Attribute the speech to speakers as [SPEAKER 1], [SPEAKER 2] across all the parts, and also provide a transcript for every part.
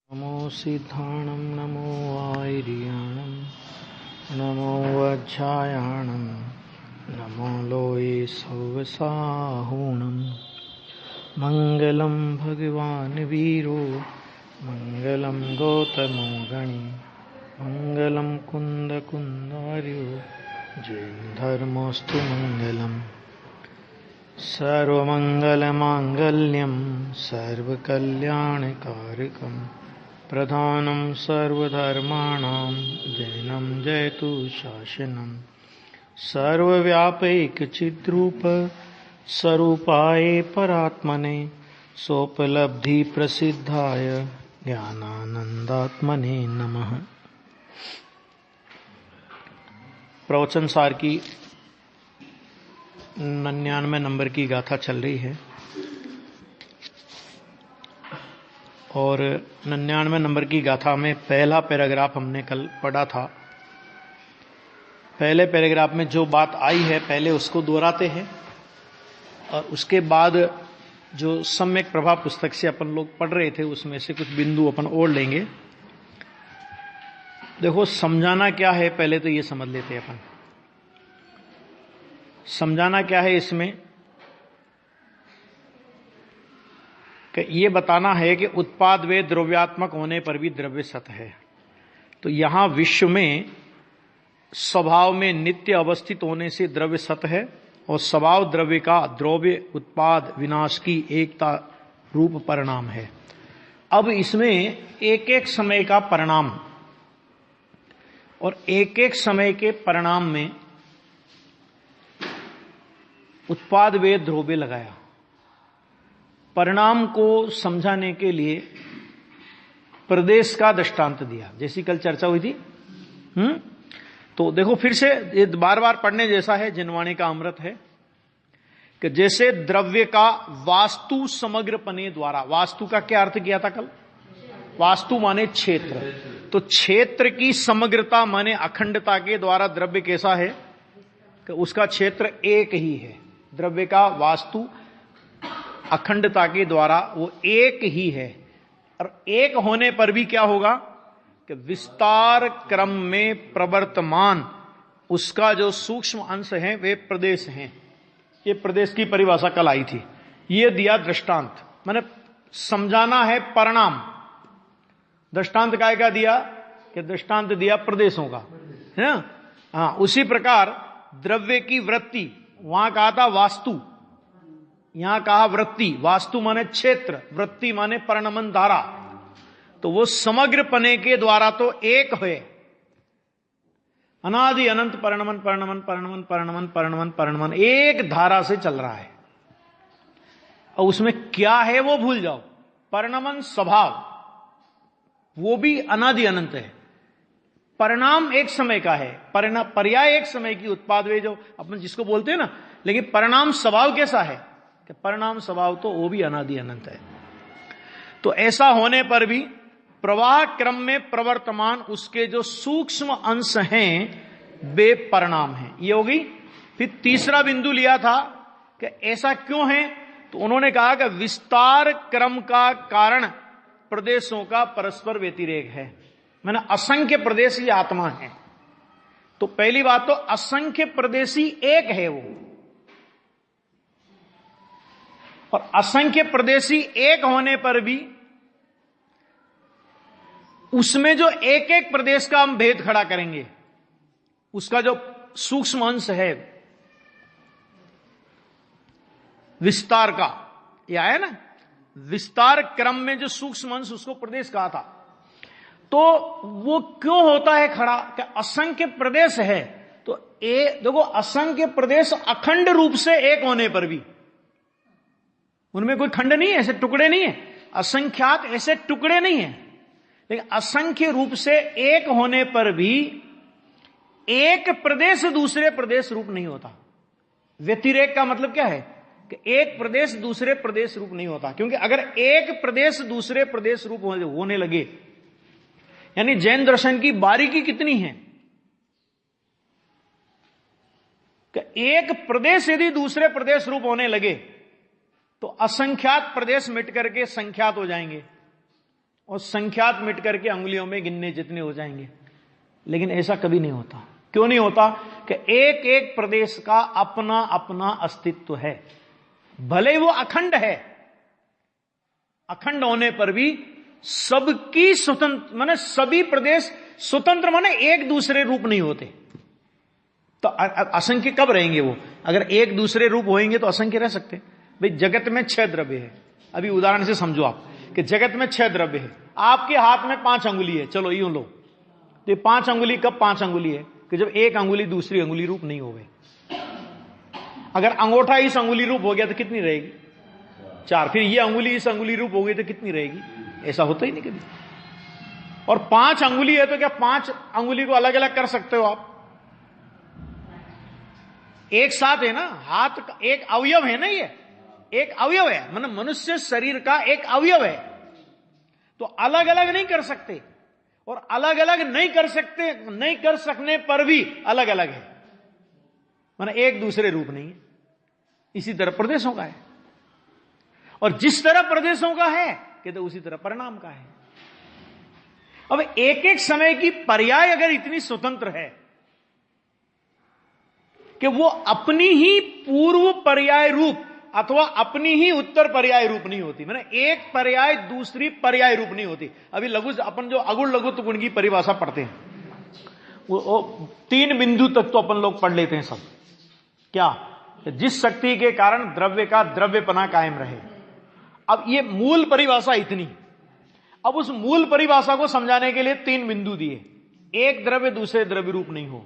[SPEAKER 1] नमो सिद्धाणं नमो आयर्याणं नमो वज्रायाणं नमो लोये सौवसाहूणं मङ्गलं भगवान् वीरो मङ्गलं गौतमो गणी मङ्गलं कुन्दकुन्दार्यो जैनधर्मोऽस्तु मङ्गलम् सर्वमङ्गलमाङ्गल्यं सर्वकल्याणकारकम् प्रधानं सर्वधर्माणां जैनं जयतु शासनं सर्वव्यापैकचिद्रूप स्वरूपाय परात्मने सोपलब्धिप्रसिद्धाय ज्ञानानन्दात्मने नमः। प्रवचन सार की 99 नंबर की गाथा चल रही है और 99 नंबर की गाथा में पहला पैराग्राफ हमने कल पढ़ा था। पहले पैराग्राफ में जो बात आई है पहले उसको दोहराते हैं और उसके बाद जो सम्यक प्रभा पुस्तक से अपन लोग पढ़ रहे थे उसमें से कुछ बिंदु अपन और लेंगे। देखो, समझाना क्या है पहले तो ये समझ लेते हैं अपन। समझाना क्या है इसमें कि ये बताना है कि उत्पाद वे द्रव्यात्मक होने पर भी द्रव्य सत है। तो यहां विश्व में स्वभाव में नित्य अवस्थित होने से द्रव्य सत है और स्वभाव द्रव्य का द्रव्य उत्पाद विनाश की एकता रूप परिणाम है। अब इसमें एक एक समय का परिणाम और एक एक समय के परिणाम में उत्पाद वे द्रव्य लगाया। परिणाम को समझाने के लिए प्रदेश का दृष्टांत दिया, जैसी कल चर्चा हुई थी। तो देखो फिर से ये बार बार पढ़ने जैसा है, जिनवाणी का अमृत है कि जैसे द्रव्य का वास्तु समग्र पने द्वारा, वास्तु का क्या अर्थ किया था कल? वास्तु माने क्षेत्र। तो क्षेत्र की समग्रता माने अखंडता के द्वारा द्रव्य कैसा है कि उसका क्षेत्र एक ही है। द्रव्य का वास्तु अखंडता के द्वारा वो एक ही है और एक होने पर भी क्या होगा कि विस्तार क्रम में प्रवर्तमान उसका जो सूक्ष्म अंश है वे प्रदेश हैं। ये प्रदेश की परिभाषा कल आई थी। ये दिया दृष्टांत, मैंने समझाना है परिणाम। दृष्टांत काय का दिया कि दृष्टांत दिया प्रदेशों का, है ना। हाँ, उसी प्रकार द्रव्य की वृत्ति, वहां कहा था वास्तु, यहां कहा वृत्ति। वास्तु माने क्षेत्र, वृत्ति माने परिणमन धारा। तो वो समग्र पने के द्वारा तो एक है, अनादि अनंत परिणमन परिणमन परिणमन परिणमन परिणमन परिणमन एक धारा से चल रहा है। और उसमें क्या है वो भूल जाओ। परिणमन स्वभाव वो भी अनादि अनंत है। परिणाम एक समय का है, पर्याय एक समय की उत्पाद वे जो अपन जिसको बोलते हैं ना। लेकिन परिणाम स्वभाव कैसा है कि परिणाम स्वभाव तो वो भी अनादि अनंत है। तो ऐसा होने पर भी प्रवाह क्रम में प्रवर्तमान उसके जो सूक्ष्म अंश हैं वे परिणाम हैं। ये होगी। फिर तीसरा बिंदु लिया था कि ऐसा क्यों है, तो उन्होंने कहा कि विस्तार क्रम का कारण प्रदेशों का परस्पर व्यतिरेक है। मैंने असंख्य प्रदेशी आत्मा है। तो पहली बात तो असंख्य प्रदेशी एक है वो, और असंख्य प्रदेशी एक होने पर भी उसमें जो एक एक प्रदेश का हम भेद खड़ा करेंगे, उसका जो सूक्ष्म अंश है विस्तार का, यह है ना, विस्तार क्रम में जो सूक्ष्म अंश उसको प्रदेश कहा था। तो वो क्यों होता है खड़ा कि असंख्य प्रदेश है। तो देखो, असंख्य प्रदेश अखंड रूप से एक होने पर भी उनमें कोई खंड नहीं है, ऐसे टुकड़े नहीं है। असंख्यात ऐसे टुकड़े नहीं है, लेकिन असंख्य रूप से एक होने पर भी एक प्रदेश दूसरे प्रदेश रूप नहीं होता। व्यतिरेक का मतलब क्या है कि एक प्रदेश दूसरे प्रदेश रूप नहीं होता। क्योंकि अगर एक प्रदेश दूसरे प्रदेश रूप होने लगे, यानी जैन दर्शन की बारीकी कितनी है कि एक प्रदेश यदि दूसरे प्रदेश रूप होने लगे तो असंख्यात प्रदेश मिट करके संख्यात हो जाएंगे। और संख्यात मिट करके अंगुलियों में गिनने जितने हो जाएंगे। लेकिन ऐसा कभी नहीं होता। क्यों नहीं होता? कि एक एक प्रदेश का अपना अपना अस्तित्व है, भले वो अखंड है। अखंड होने पर भी सबकी स्वतंत्र, माने सभी प्रदेश स्वतंत्र, माने एक दूसरे रूप नहीं होते। तो असंख्य कब रहेंगे वो? अगर एक दूसरे रूप होंगे तो असंख्य रह सकते। भाई जगत में 6 द्रव्य है, अभी उदाहरण से समझो आप कि जगत में 6 द्रव्य है, आपके हाथ में 5 अंगुली है, चलो यूं लो, तो 5 अंगुली कब 5 अंगुली है? कि जब एक अंगुली दूसरी अंगुली रूप नहीं हो गई। अगर अंगूठा इस अंगुली रूप हो गया तो कितनी रहेगी? 4। फिर ये अंगुली इस अंगुली रूप हो गई तो कितनी रहेगी? ऐसा होता ही नहीं कभी। और 5 अंगुली है तो क्या 5 अंगुली को अलग अलग कर सकते हो आप? एक साथ है ना, हाथ का एक अवयव है ना, ये एक अवयव है, मतलब मनुष्य शरीर का एक अवयव है। तो अलग अलग नहीं कर सकते, और अलग अलग नहीं कर सकने पर भी अलग अलग है, मतलब एक दूसरे रूप नहीं है। इसी तरह प्रदेशों का है, और जिस तरह प्रदेशों का है कहते उसी तरह परिणाम का है। अब एक एक समय की पर्याय अगर इतनी स्वतंत्र है कि वो अपनी ही पूर्व पर्याय रूप अथवा अपनी ही उत्तर पर्याय रूप नहीं होती, मतलब एक पर्याय दूसरी पर्याय रूप नहीं होती। अभी लघु, अपन जो अगुण लघुत्व गुण की परिभाषा पढ़ते हैं, वो 3 बिंदु तक तो अपन लोग पढ़ लेते हैं सब। क्या? जिस शक्ति के कारण द्रव्य का द्रव्यपना कायम रहे। अब ये मूल परिभाषा इतनी। अब उस मूल परिभाषा को समझाने के लिए 3 बिंदु दिए। एक द्रव्य दूसरे द्रव्य रूप नहीं हो,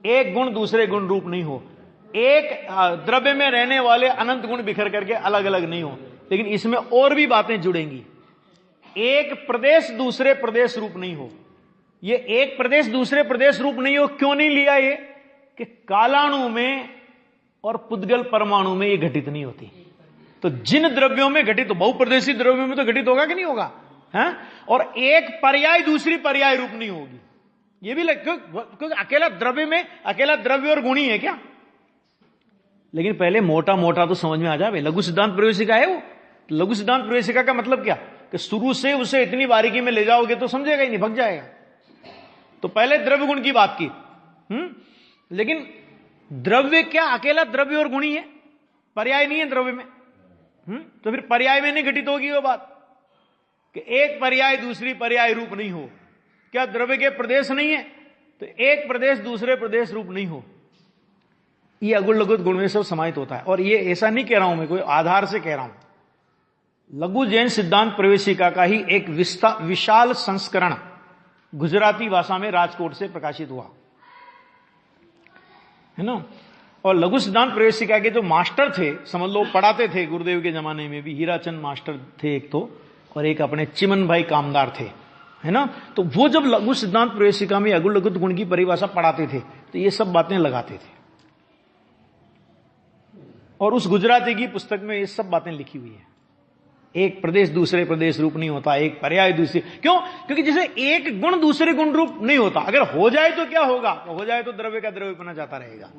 [SPEAKER 1] एक गुण दूसरे गुण रूप नहीं हो, एक द्रव्य में रहने वाले अनंत गुण बिखर करके अलग अलग नहीं हो। लेकिन इसमें और भी बातें जुड़ेंगी। एक प्रदेश दूसरे प्रदेश रूप नहीं हो। ये एक प्रदेश दूसरे प्रदेश रूप नहीं हो क्यों नहीं लिया? ये कि कालाणु में और पुद्गल परमाणु में ये घटित नहीं होती। तो जिन द्रव्यों में घटित, तो बहुप्रदेशी द्रव्यों में तो घटित होगा कि नहीं होगा? है? और एक पर्याय दूसरी पर्याय रूप नहीं होगी। ये भी क्योंकि अकेला द्रव्य में अकेला द्रव्य और गुणी है क्या? लेकिन पहले मोटा मोटा तो समझ में आ जाए। लघु सिद्धांत प्रवेशिका है वो। लघु सिद्धांत प्रवेशिका का मतलब क्या? कि शुरू से उसे इतनी बारीकी में ले जाओगे तो समझेगा ही नहीं, भग जाएगा। तो पहले द्रव्य गुण की बात की। लेकिन द्रव्य क्या अकेला द्रव्य और गुणी है? पर्याय नहीं है द्रव्य में। तो फिर पर्याय में नहीं घटित होगी वो बात कि एक पर्याय दूसरी पर्याय रूप नहीं हो। क्या द्रव्य के प्रदेश नहीं है तो एक प्रदेश दूसरे प्रदेश रूप नहीं हो। ये अगुण लघुत्व गुण में सब समाहित होता है। और ये ऐसा नहीं कह रहा हूं मैं, कोई आधार से कह रहा हूं। लघु जैन सिद्धांत प्रवेशिका का ही एक विशाल संस्करण गुजराती भाषा में राजकोट से प्रकाशित हुआ है ना। और लघु सिद्धांत प्रवेशिका के जो मास्टर थे, समझ लो पढ़ाते थे गुरुदेव के जमाने में भी, हीराचंद मास्टर थे एक तो, और एक अपने चिमन भाई कामदार थे, है ना। तो वो जब लघु सिद्धांत प्रवेशिका में अगुण लघुत्व गुण की परिभाषा पढ़ाते थे तो ये सब बातें लगाते थे। और उस गुजराती की पुस्तक में ये सब बातें लिखी हुई है। एक प्रदेश दूसरे प्रदेश रूप नहीं होता, एक पर्याय दूसरे, क्यों? क्योंकि जैसे एक गुण दूसरे गुण रूप नहीं होता, अगर हो जाए तो क्या होगा? हो जाए तो द्रव्य का द्रव्यपना जाता रहेगा।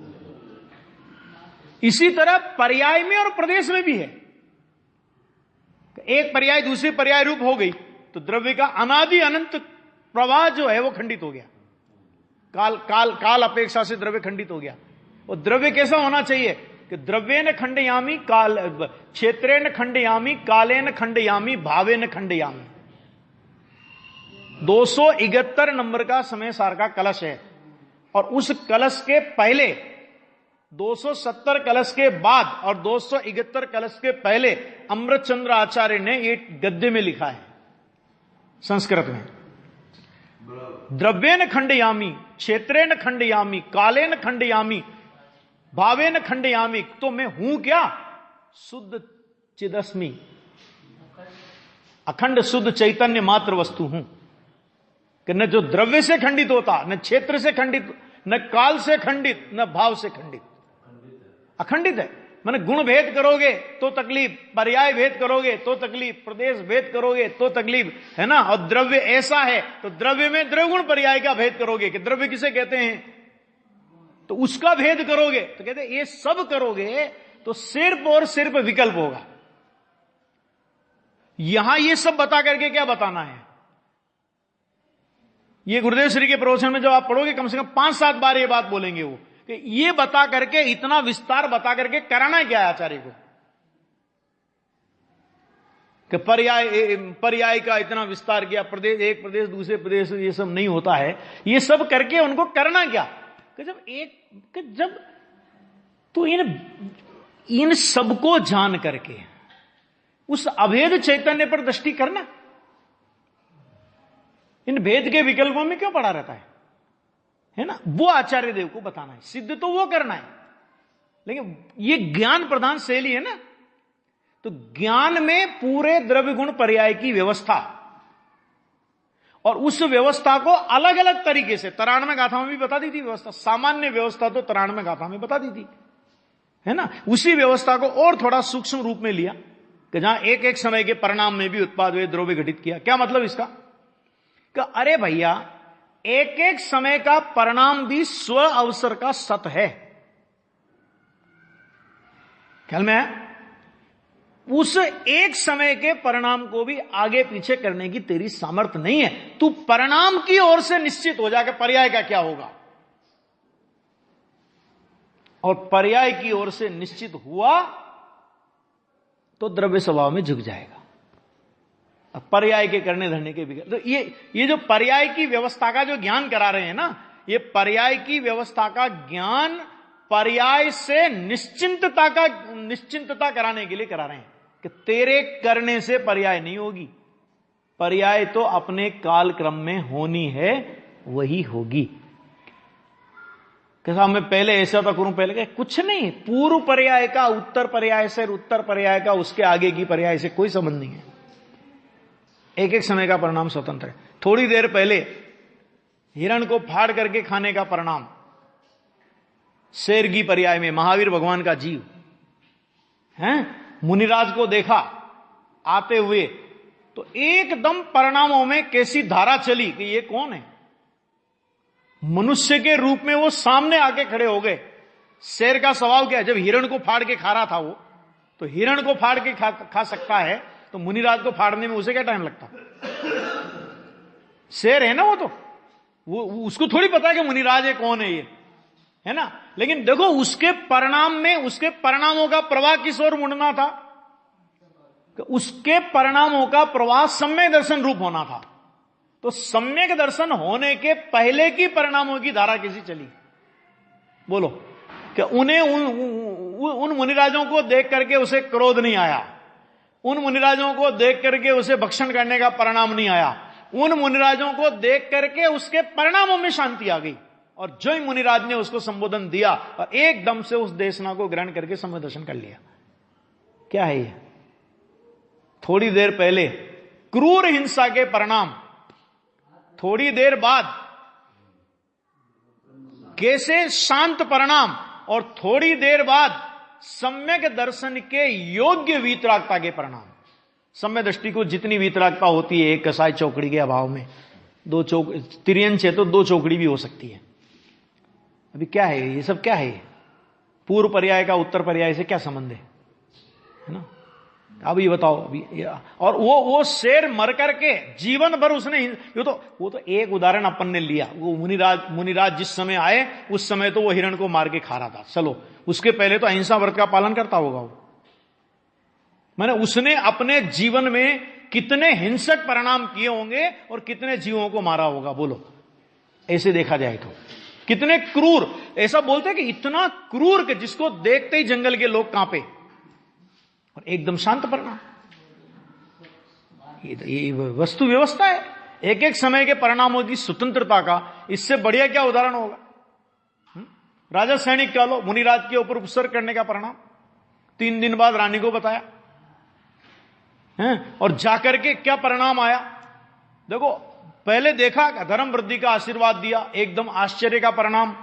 [SPEAKER 1] इसी तरह पर्याय में और प्रदेश में भी है। एक पर्याय दूसरे पर्याय रूप हो गई तो द्रव्य का अनादि अनंत प्रवाह जो है वो खंडित हो गया। काल अपेक्षा से द्रव्य खंडित हो गया। और द्रव्य कैसा होना चाहिए कि द्रव्येन खंडयामी, काल क्षेत्रेन खंडयामी, कालेन खंडयामी, भावेन खंडयामी। 271 नंबर का समय सार का कलश है, और उस कलश के पहले 270 कलश के बाद और 271 कलश के पहले अमृतचंद्र आचार्य ने ये गद्य में लिखा है संस्कृत में। द्रव्येन खंडयामी, क्षेत्रेन खंडयामी, कालेन खंडयामी, भावेन खंडयामी। तो मैं हूं क्या? शुद्ध चिदस्मि, अखंड शुद्ध चैतन्य मात्र वस्तु हूं। कि न जो द्रव्य से खंडित होता, न क्षेत्र से खंडित, न काल से खंडित, न भाव से खंडित, अखंडित है। माने गुण भेद करोगे तो तकलीफ, पर्याय भेद करोगे तो तकलीफ, प्रदेश भेद करोगे तो तकलीफ, है ना। और द्रव्य ऐसा है तो द्रव्य में द्रव्यगुण पर्याय का भेद करोगे कि द्रव्य किसे कहते हैं, तो उसका भेद करोगे। तो कहते ये सब करोगे तो सिर्फ और सिर्फ विकल्प होगा। यहां ये सब बता करके क्या बताना है ये गुरुदेव श्री के प्रवचन में जब आप पढ़ोगे कम से कम 5-7 बार ये बात बोलेंगे वो, कि ये बता करके, इतना विस्तार बता करके कराना क्या है आचार्य को, कि पर्याय का इतना विस्तार किया, प्रदेश एक प्रदेश दूसरे प्रदेश, ये सब नहीं होता है। ये सब करके उनको करना क्या, कि जब तो इन सबको जान करके उस अभेद चैतन्य पर दृष्टि करना, इन भेद के विकल्पों में क्यों पड़ा रहता है ना, वो आचार्य देव को बताना है। सिद्ध तो वो करना है, लेकिन ये ज्ञान प्रधान शैली है ना, तो ज्ञान में पूरे द्रव्य गुण पर्याय की व्यवस्था, और उस व्यवस्था को अलग अलग तरीके से 93 गाथा में भी बता दी थी व्यवस्था। सामान्य व्यवस्था तो 93 गाथा में बता दी थी, है ना। उसी व्यवस्था को और थोड़ा सूक्ष्म रूप में लिया, कि जहां एक एक समय के परिणाम में भी उत्पाद वे द्रव्य घटित किया। क्या मतलब इसका, कि अरे भैया, एक एक समय का परिणाम भी स्व अवसर का सत है। ख्याल में है? उस एक समय के परिणाम को भी आगे पीछे करने की तेरी सामर्थ्य नहीं है। तू परिणाम की ओर से निश्चित हो जाकर पर्याय का क्या होगा, और पर्याय की ओर से निश्चित हुआ तो द्रव्य स्वभाव में झुक जाएगा। अब पर्याय के करने धरने के विकल्प, तो ये जो पर्याय की व्यवस्था का जो ज्ञान करा रहे हैं ना, ये पर्याय की व्यवस्था का ज्ञान पर्याय से निश्चिंतता कराने के लिए करा रहे हैं, कि तेरे करने से पर्याय नहीं होगी, पर्याय तो अपने काल क्रम में होनी है, वही होगी। कैसा, मैं पहले ऐसा तो करूं, पहले कुछ नहीं, पूर्व पर्याय का उत्तर पर्याय से, उत्तर पर्याय का उसके आगे की पर्याय से कोई संबंध नहीं है। एक एक समय का परिणाम स्वतंत्र है। थोड़ी देर पहले हिरण को फाड़ करके खाने का परिणाम शेर की पर्याय में महावीर भगवान का जीव है, मुनिराज को देखा आते हुए, तो एकदम परिणामों में कैसी धारा चली कि ये कौन है। मनुष्य के रूप में वो सामने आके खड़े हो गए। शेर का स्वभाव क्या है, जब हिरण को फाड़ के खा रहा था वो, तो हिरण को फाड़ के खा सकता है, तो मुनिराज को फाड़ने में उसे क्या टाइम लगता। शेर है ना वो, वो उसको थोड़ी पता है कि मुनिराज है कौन है ये, है ना। लेकिन देखो उसके परिणाम में, उसके परिणामों का प्रवाह किस ओर मुड़ना था, उसके परिणामों का प्रवाह सम्यक दर्शन रूप होना था। तो सम्यक दर्शन होने के पहले की परिणामों की धारा कैसी चली, बोलो। कि उन्हें उन मुनिराजों को देख करके उसे क्रोध नहीं आया, उन मुनिराजों को देख करके उसे भक्षण करने का परिणाम नहीं आया, उन मुनिराजों को देख करके उसके परिणामों में शांति आ गई, और जो ही मुनिराज ने उसको संबोधन दिया और एकदम से उस देशना को ग्रहण करके सम्यक दर्शन कर लिया। क्या है ये, थोड़ी देर पहले क्रूर हिंसा के परिणाम, थोड़ी देर बाद कैसे शांत परिणाम, और थोड़ी देर बाद सम्यक दर्शन के योग्य वीतरागता के परिणाम। सम्यक दृष्टि को जितनी वीतरागता होती है, एक कसाई चौकड़ी के अभाव में, दो तिर्यंच है तो 2 चौकड़ी भी हो सकती है। अभी क्या है ये सब, क्या है पूर्व पर्याय का उत्तर पर्याय से क्या संबंध है ना। अब ये बताओ अभी, और वो शेर मर करके जीवन भर उसने, वो तो एक उदाहरण अपन ने लिया। वो मुनिराज जिस समय आए उस समय तो वो हिरण को मार के खा रहा था, चलो उसके पहले तो अहिंसा व्रत का पालन करता होगा वो। मैंने उसने अपने जीवन में कितने हिंसक परिणाम किए होंगे और कितने जीवों को मारा होगा, बोलो। ऐसे देखा जाए तो कितने क्रूर, ऐसा बोलते कि इतना क्रूर कि जिसको देखते ही जंगल के लोग कांपे, और एकदम शांत परिणाम। ये वस्तु व्यवस्था है, एक एक समय के परिणामों की स्वतंत्रता का इससे बढ़िया क्या उदाहरण होगा। राजा सैनिक कह लो, मुनिराज के ऊपर उपसर्ग करने का परिणाम 3 दिन बाद रानी को बताया है, और जाकर के क्या परिणाम आया देखो। पहले देखा धर्म वृद्धि का आशीर्वाद दिया, एकदम आश्चर्य का परिणाम।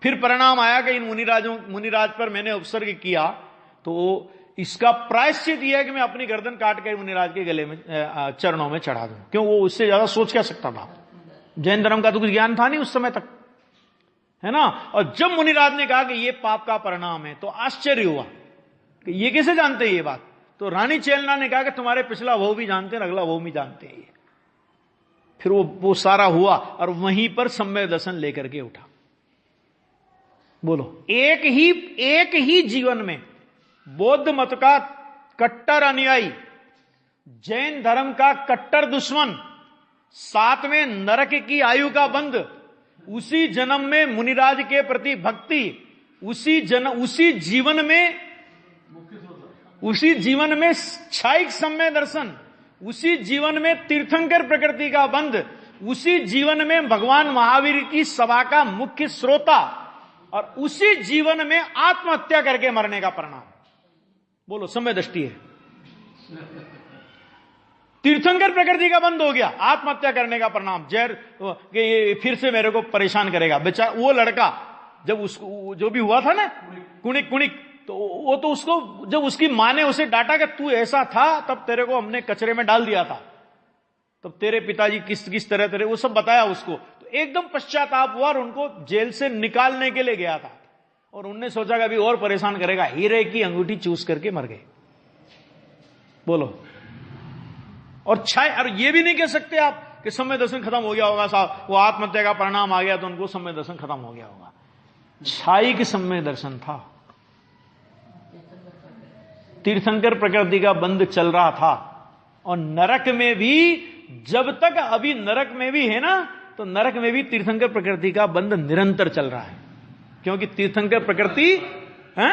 [SPEAKER 1] फिर परिणाम आया कि इन मुनिराज पर मैंने उपसर्ग किया, तो इसका प्रायश्चित यह है कि मैं अपनी गर्दन काट कर मुनिराज के गले में, चरणों में चढ़ा दूं। क्यों, वो उससे ज्यादा सोच क्या सकता था, जैन धर्म का तो कुछ ज्ञान था नहीं उस समय तक, है ना। और जब मुनिराज ने कहा कि ये पाप का परिणाम है, तो आश्चर्य हुआ कि ये कैसे जानते हैं ये बात। तो रानी चेलना ने कहा कि तुम्हारे पिछला वो भी जानते हैं, अगला वो भी जानते हैं। फिर वो सारा हुआ और वहीं पर सम्यक दर्शन लेकर के उठा। बोलो, एक ही जीवन में बौद्ध मत का कट्टर अनुयायी, जैन धर्म का कट्टर दुश्मन, साथ में नरक की आयु का बंद, उसी जन्म में मुनिराज के प्रति भक्ति, उसी जीवन में क्षायिक सम्य दर्शन, उसी जीवन में तीर्थंकर प्रकृति का बंध, उसी जीवन में भगवान महावीर की सभा का मुख्य श्रोता, और उसी जीवन में आत्महत्या करके मरने का परिणाम। बोलो, समय दृष्टि है। तीर्थंकर प्रकृति का बंद हो गया, आत्महत्या करने का परिणाम। जहर कि ये फिर से मेरे को परेशान करेगा। बेचारा वो लड़का जब उसको जो भी हुआ था ना, कुणिक, तो वो तो उसको जब उसकी मां ने उसे डांटा कि तू ऐसा था, तब तेरे को हमने कचरे में डाल दिया था, तब तेरे पिताजी किस तरह तेरे, वो सब बताया उसको, तो एकदम पश्चाताप हुआ और उनको जेल से निकालने के लिए गया था। और उनने सोचा कि अभी और परेशान करेगा, हीरे की अंगूठी चूस करके मर गए। बोलो, और ये भी नहीं कह सकते आप कि समय दर्शन खत्म हो गया होगा साहब, वो आत्महत्या का परिणाम आ गया तो उनको समय दर्शन खत्म हो गया होगा। छाई की समय दर्शन था, तीर्थंकर प्रकृति का बंद चल रहा था। और नरक में भी, जब तक अभी नरक में भी है ना, तो नरक में भी तीर्थंकर प्रकृति का बंद निरंतर चल रहा है, क्योंकि तीर्थंकर प्रकृति है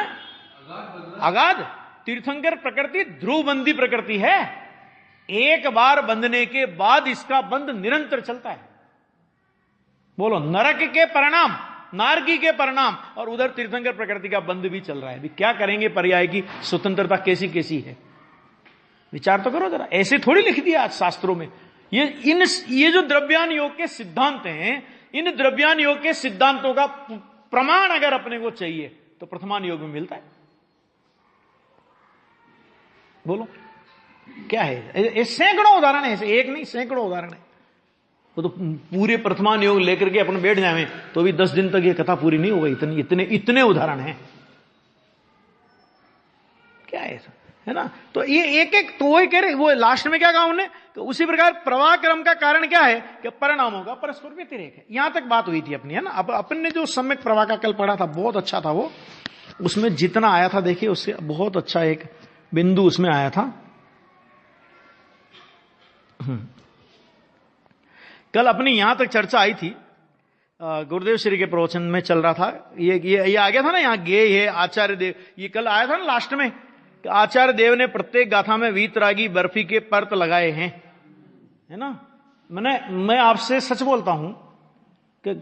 [SPEAKER 1] अगाध, तीर्थंकर प्रकृति ध्रुवबंदी प्रकृति है। एक बार बंधने के बाद इसका बंद निरंतर चलता है। बोलो, नरक के परिणाम, नारकी के परिणाम, और उधर तीर्थंकर प्रकृति का बंद भी चल रहा है। अभी क्या करेंगे, पर्याय की स्वतंत्रता कैसी कैसी है, विचार तो करो जरा। ऐसे थोड़ी लिख दिया आज शास्त्रों में। ये जो द्रव्यान योग के सिद्धांत हैं, इन द्रव्यान योग के सिद्धांतों का प्रमाण अगर अपने को चाहिए तो प्रथमान योग में मिलता है। बोलो, क्या है? सैकड़ों उदाहरण है, एक नहीं सैकड़ों उदाहरण है। वो तो पूरे प्रथमान योग लेकर के अपन बैठ जाएं तो भी 10 दिन तक ये कथा पूरी नहीं होगी, इतने उदाहरण हैं। क्या है ना? तो ये एक तो वही कह रहे, वो लास्ट में क्या कहा उन्होंने, तो उसी प्रकार प्रवाह क्रम का कारण क्या है कि परिणामों का परस्पर व्यतिरेक है। यहां तक बात हुई थी अपनी, है ना। अब अपन ने जो सम्यक प्रवाह का कल पढ़ा था, बहुत अच्छा था वो। उसमें जितना आया था देखिए, उससे बहुत अच्छा एक बिंदु उसमें आया था। कल अपनी यहां तक चर्चा आई थी, गुरुदेव श्री के प्रवचन में चल रहा था, ये आ गया था ना, यहाँ गे है आचार्य देव, ये कल आया था ना लास्ट में, आचार्य देव ने प्रत्येक गाथा में वीतरागी बर्फी के पर्त लगाए हैं, है ना। मैं आपसे सच बोलता हूं कि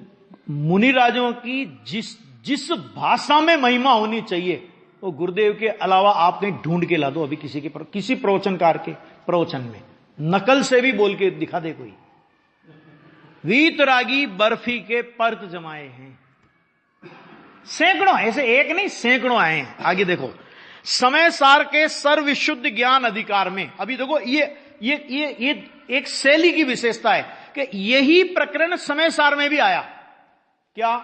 [SPEAKER 1] मुनिराजों की जिस भाषा में महिमा होनी चाहिए, वो गुरुदेव के अलावा आप कहीं ढूंढ के ला दो अभी किसी प्रवचनकार के प्रवचन में, नकल से भी बोल के दिखा दे कोई। वीतरागी बर्फी के पर्त जमाए हैं, सैकड़ों, ऐसे एक नहीं सैकड़ों आए हैं। आगे देखो, समय सार के सर्वविशुद्ध ज्ञान अधिकार में, अभी देखो ये एक शैली की विशेषता है कि यही प्रकरण समय सार में भी आया। क्या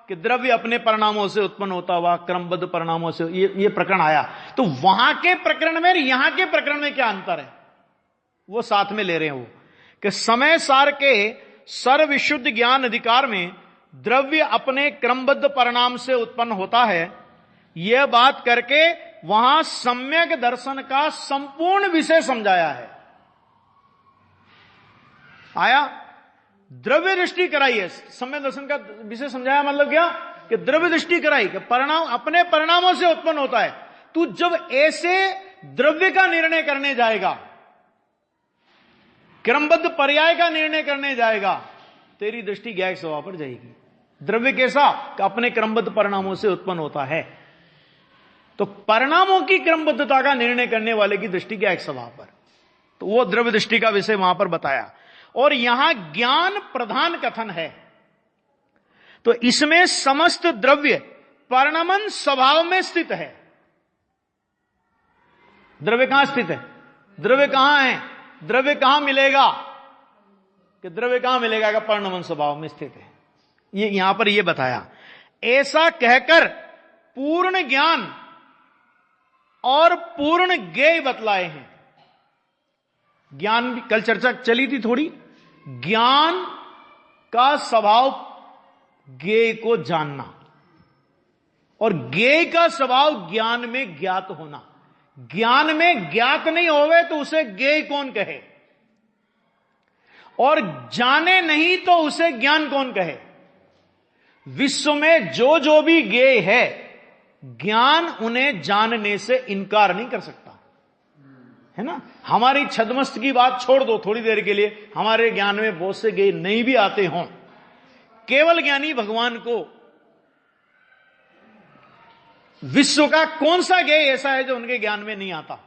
[SPEAKER 1] कि द्रव्य अपने परिणामों से उत्पन्न होता हुआ क्रमबद्ध परिणामों से, ये प्रकरण आया। तो वहां के प्रकरण में यहां के प्रकरण में क्या अंतर है, वो साथ में ले रहे हैं वो, कि समय सार के सर्वविशुद्ध ज्ञान अधिकार में द्रव्य अपने क्रमबद्ध परिणाम से उत्पन्न होता है, यह बात करके वहां सम्यक दर्शन का संपूर्ण विषय समझाया है। आया, द्रव्य दृष्टि कराई है, सम्यक दर्शन का विषय समझाया, मतलब क्या कि द्रव्य दृष्टि कराई कि परिणाम अपने परिणामों से उत्पन्न होता है। तू जब ऐसे द्रव्य का निर्णय करने जाएगा, क्रमबद्ध पर्याय का निर्णय करने जाएगा, तेरी दृष्टि ज्ञायक स्वभाव पर जाएगी। द्रव्य कैसा कि अपने क्रमबद्ध परिणामों से उत्पन्न होता है, तो परिणामों की क्रमबद्धता का निर्णय करने वाले की दृष्टि ज्ञायक स्वभाव पर, तो वो द्रव्य दृष्टि का विषय वहां पर बताया। और यहां ज्ञान प्रधान कथन है, तो इसमें समस्त द्रव्य परिणमन स्वभाव में स्थित है। द्रव्य कहां स्थित है, द्रव्य कहां है, द्रव्य कहां मिलेगा, कि द्रव्य कहां मिलेगा, कि परिणमन स्वभाव में स्थित है। ये यहां पर ये बताया। ऐसा कहकर पूर्ण ज्ञान और पूर्ण ज्ञेय बतलाए हैं। ज्ञान भी कल चर्चा चली थी थोड़ी, ज्ञान का स्वभाव ज्ञेय को जानना, और ज्ञेय का स्वभाव ज्ञान में ज्ञात होना। ज्ञान में ज्ञात नहीं होवे तो उसे ज्ञेय कौन कहे, और जाने नहीं तो उसे ज्ञान कौन कहे। विश्व में जो जो भी ज्ञेय है, ज्ञान उन्हें जानने से इनकार नहीं कर सकता, है ना। हमारी छद्मस्त की बात छोड़ दो थोड़ी देर के लिए, हमारे ज्ञान में बहुत से ज्ञेय नहीं भी आते हों, केवल ज्ञानी भगवान को विश्व का कौन सा ज्ञेय ऐसा है जो उनके ज्ञान में नहीं आता,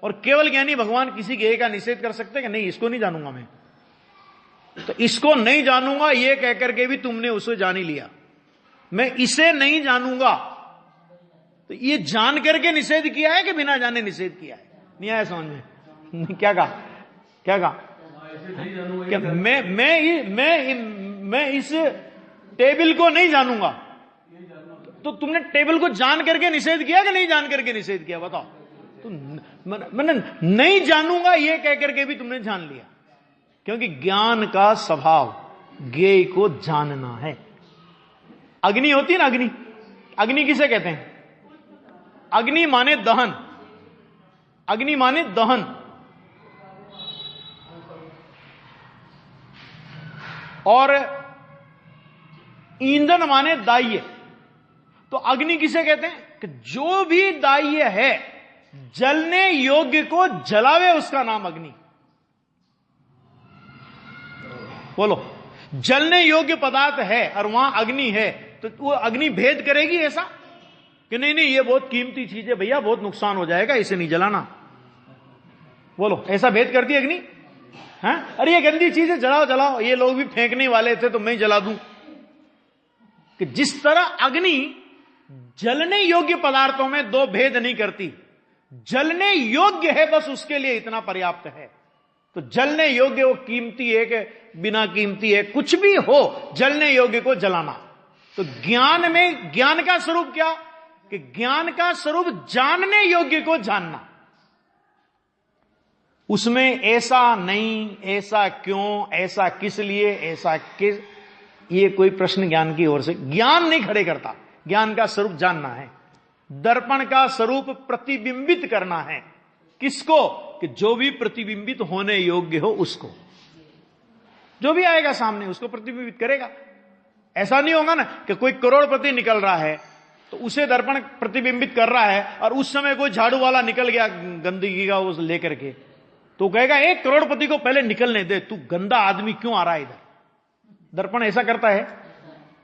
[SPEAKER 1] और केवल ज्ञानी भगवान किसी ज्ञेय का निषेध कर सकते हैं कि नहीं इसको नहीं जानूंगा मैं, तो इसको नहीं जानूंगा ये कहकर के भी तुमने उसे जान ही लिया। मैं इसे नहीं जानूंगा, तो ये जान करके निषेध किया है कि बिना जाने निषेध किया है? नहीं आया समझ में? क्या कहा, क्या कहा? क्या मैं इस टेबल को नहीं जानूंगा, तो तुमने टेबल को जान करके निषेध किया कि नहीं जान करके निषेध किया? बताओ। तो मैंने नहीं जानूंगा ये कह करके भी तुमने जान लिया, क्योंकि ज्ञान का स्वभाव ज्ञेय को जानना है। अग्नि होती है ना, अग्नि, अग्नि किसे कहते हैं? अग्नि माने दहन, अग्नि माने दहन। और ईंधन माने दाह्य। तो अग्नि किसे कहते हैं? कि जो भी दाह्य है, जलने योग्य को जलावे, उसका नाम अग्नि। बोलो, जलने योग्य पदार्थ है और वहां अग्नि है, तो वो अग्नि भेद करेगी ऐसा कि नहीं नहीं ये बहुत कीमती चीज है भैया, बहुत नुकसान हो जाएगा, इसे नहीं जलाना? बोलो, ऐसा भेद करती है अग्नि? हैं? अरे ये गंदी चीज है, जलाओ जलाओ, ये लोग भी फेंकने वाले थे तो मैं जला दूं। कि जिस तरह अग्नि जलने योग्य पदार्थों में दो भेद नहीं करती, जलने योग्य है बस उसके लिए इतना पर्याप्त है। तो जलने योग्य वो कीमती है कि बिना कीमती है, कुछ भी हो, जलने योग्य को जलाना। तो ज्ञान में ज्ञान का स्वरूप क्या? कि ज्ञान का स्वरूप जानने योग्य को जानना। उसमें ऐसा नहीं, ऐसा क्यों, ऐसा किस लिए, ऐसा किस, ये कोई प्रश्न ज्ञान की ओर से ज्ञान नहीं खड़े करता। ज्ञान का स्वरूप जानना है। दर्पण का स्वरूप प्रतिबिंबित करना है। किसको? कि जो भी प्रतिबिंबित होने योग्य हो उसको, जो भी आएगा सामने उसको प्रतिबिंबित करेगा। ऐसा नहीं होगा ना कि कोई करोड़पति निकल रहा है तो उसे दर्पण प्रतिबिंबित कर रहा है, और उस समय कोई झाड़ू वाला निकल गया गंदगी का उस लेकर के, तो कहेगा 1 करोड़पति को पहले निकलने दे, तू गंदा आदमी क्यों आ रहा है इधर? दर्पण ऐसा करता है?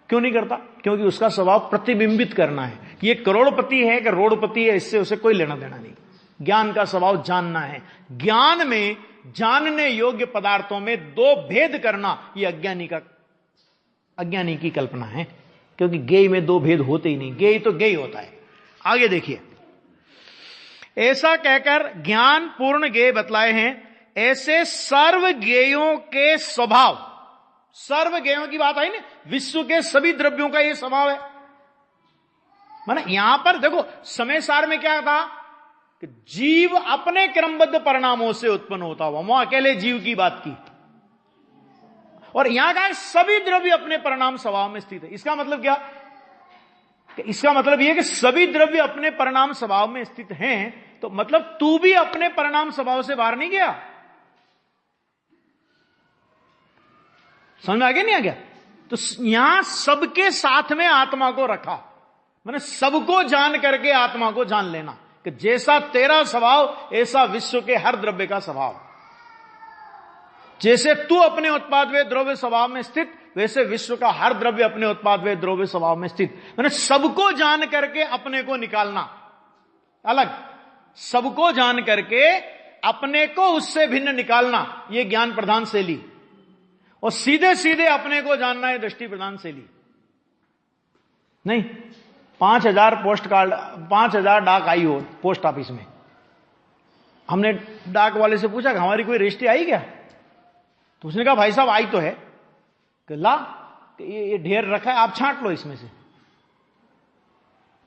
[SPEAKER 1] क्यों नहीं करता? क्योंकि उसका स्वभाव प्रतिबिंबित करना है। ये करोड़पति है कि रोड़पति है, इससे उसे कोई लेना देना नहीं। ज्ञान का स्वभाव जानना है। ज्ञान में जानने योग्य पदार्थों में दो भेद करना, यह अज्ञानी की कल्पना है, क्योंकि ज्ञेय में दो भेद होते ही नहीं। ज्ञेय तो ज्ञेय होता है। आगे देखिए, ऐसा कहकर ज्ञान पूर्ण ज्ञेय बतलाए हैं। ऐसे सर्व ज्ञेयों के स्वभाव, सर्व ज्ञेयों की बात आई ना, विश्व के सभी द्रव्यों का यह स्वभाव है। माने यहां पर देखो, समय सार में क्या था कि जीव अपने क्रमबद्ध परिणामों से उत्पन्न होता हुआ, वहां अकेले जीव की बात की, और यहां का सभी द्रव्य अपने परिणाम स्वभाव में स्थित है। इसका मतलब क्या? कि इसका मतलब यह कि सभी द्रव्य अपने परिणाम स्वभाव में स्थित हैं, तो मतलब तू भी अपने परिणाम स्वभाव से बाहर नहीं गया। समझ में आ गया नहीं आ गया? तो यहां सबके साथ में आत्मा को रखा, मैंने सबको जान करके आत्मा को जान लेना कि जैसा तेरा स्वभाव ऐसा विश्व के हर द्रव्य का स्वभाव। जैसे तू अपने उत्पाद व द्रव्य स्वभाव में स्थित, वैसे विश्व का हर द्रव्य अपने उत्पाद व द्रव्य स्वभाव में स्थित। मैंने सबको जान करके अपने को निकालना अलग, सबको जान करके अपने को उससे भिन्न निकालना, यह ज्ञान प्रधान शैली, और सीधे सीधे अपने को जानना है दृष्टि प्रधान शैली। नहीं, 5000 पोस्ट कार्ड, 5000 डाक आई हो पोस्ट ऑफिस में, हमने डाक वाले से पूछा कि हमारी कोई रजिस्ट्री आई क्या? तो उसने कहा भाई साहब आई तो है। कि ला, ये ढेर रखा है, आप छांट लो इसमें से।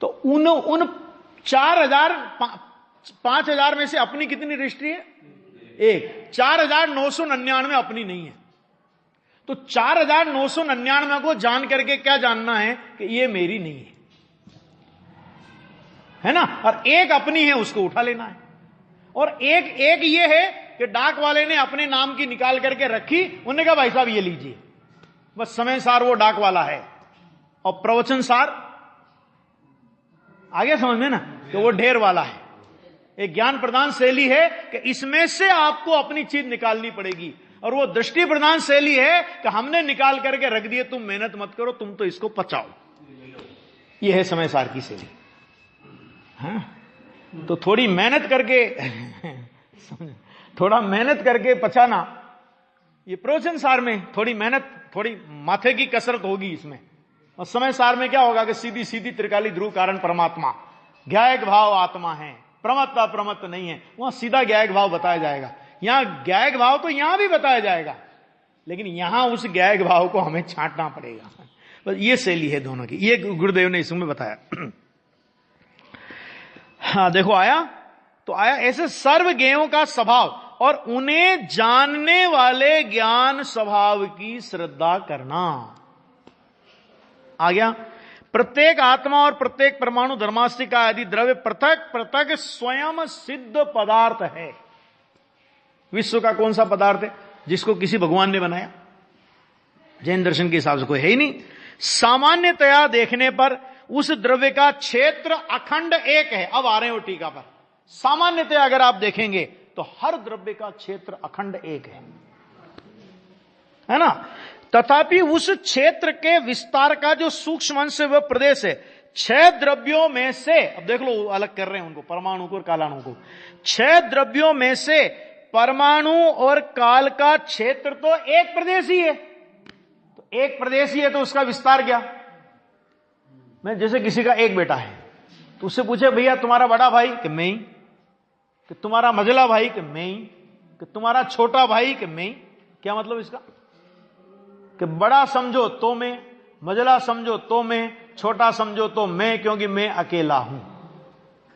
[SPEAKER 1] तो उन 5000 में से अपनी कितनी रजिस्ट्री है? एक। 4999 अपनी नहीं है। तो 4,999 को जान करके क्या जानना है कि ये मेरी नहीं है ना, और एक अपनी है, उसको उठा लेना है। और एक ये है कि डाक वाले ने अपने नाम की निकाल करके रखी, उन्होंने कहा भाई साहब ये लीजिए, बस समय सार वो डाक वाला है, और प्रवचन सार आगे समझ में ना कि वो ढेर वाला है। एक ज्ञान प्रदान शैली है कि इसमें से आपको अपनी चीज निकालनी पड़ेगी, और वो दृष्टि प्रदान शैली है कि हमने निकाल करके रख दिए, तुम मेहनत मत करो, तुम तो इसको पचाओ। ये है समय सार की शैली। हाँ? तो थोड़ी मेहनत करके थोड़ा मेहनत करके पचाना, ये प्रवचन सार में थोड़ी मेहनत, थोड़ी माथे की कसरत होगी इसमें। और समय सार में क्या होगा कि सीधी सीधी त्रिकाली ध्रुव कारण परमात्मा, ज्ञायक भाव आत्मा है, प्रमत्त अप्रमत्त नहीं है, वहां सीधा ज्ञायक भाव बताया जाएगा। यहां ज्ञायक भाव तो यहां भी बताया जाएगा, लेकिन यहां उस ज्ञायक भाव को हमें छांटना पड़ेगा। बस ये शैली है दोनों की, ये गुरुदेव ने इसमें बताया। हाँ देखो आया, तो आया ऐसे सर्व ज्ञेयों का स्वभाव और उन्हें जानने वाले ज्ञान स्वभाव की श्रद्धा करना। आ गया, प्रत्येक आत्मा और प्रत्येक परमाणु धर्मास्तिका आदि द्रव्य पृथक पृथक स्वयं सिद्ध पदार्थ है। विश्व का कौन सा पदार्थ है जिसको किसी भगवान ने बनाया? जैन दर्शन के हिसाब से कोई है ही नहीं। सामान्यतया देखने पर उस द्रव्य का क्षेत्र अखंड एक है। अब आ रहे हो टीका पर। सामान्यतया अगर आप देखेंगे तो हर द्रव्य का क्षेत्र अखंड एक है ना। तथापि उस क्षेत्र के विस्तार का जो सूक्ष्म अंश है वह प्रदेश है। 6 द्रव्यों में से, अब देख लो अलग कर रहे हैं उनको, परमाणु को और कालाणु को। 6 द्रव्यों में से परमाणु और काल का क्षेत्र तो एक प्रदेश ही है। तो एक प्रदेश ही है तो उसका विस्तार क्या? मैं जैसे किसी का एक बेटा है तो उससे पूछे भैया तुम्हारा बड़ा भाई कि मैं ही, कि तुम्हारा मझला भाई कि मैं ही, कि तुम्हारा छोटा भाई कि मैं ही। क्या मतलब इसका? कि बड़ा समझो तो मैं, मझला समझो तो मैं, छोटा समझो तो मैं, क्योंकि मैं अकेला हूं।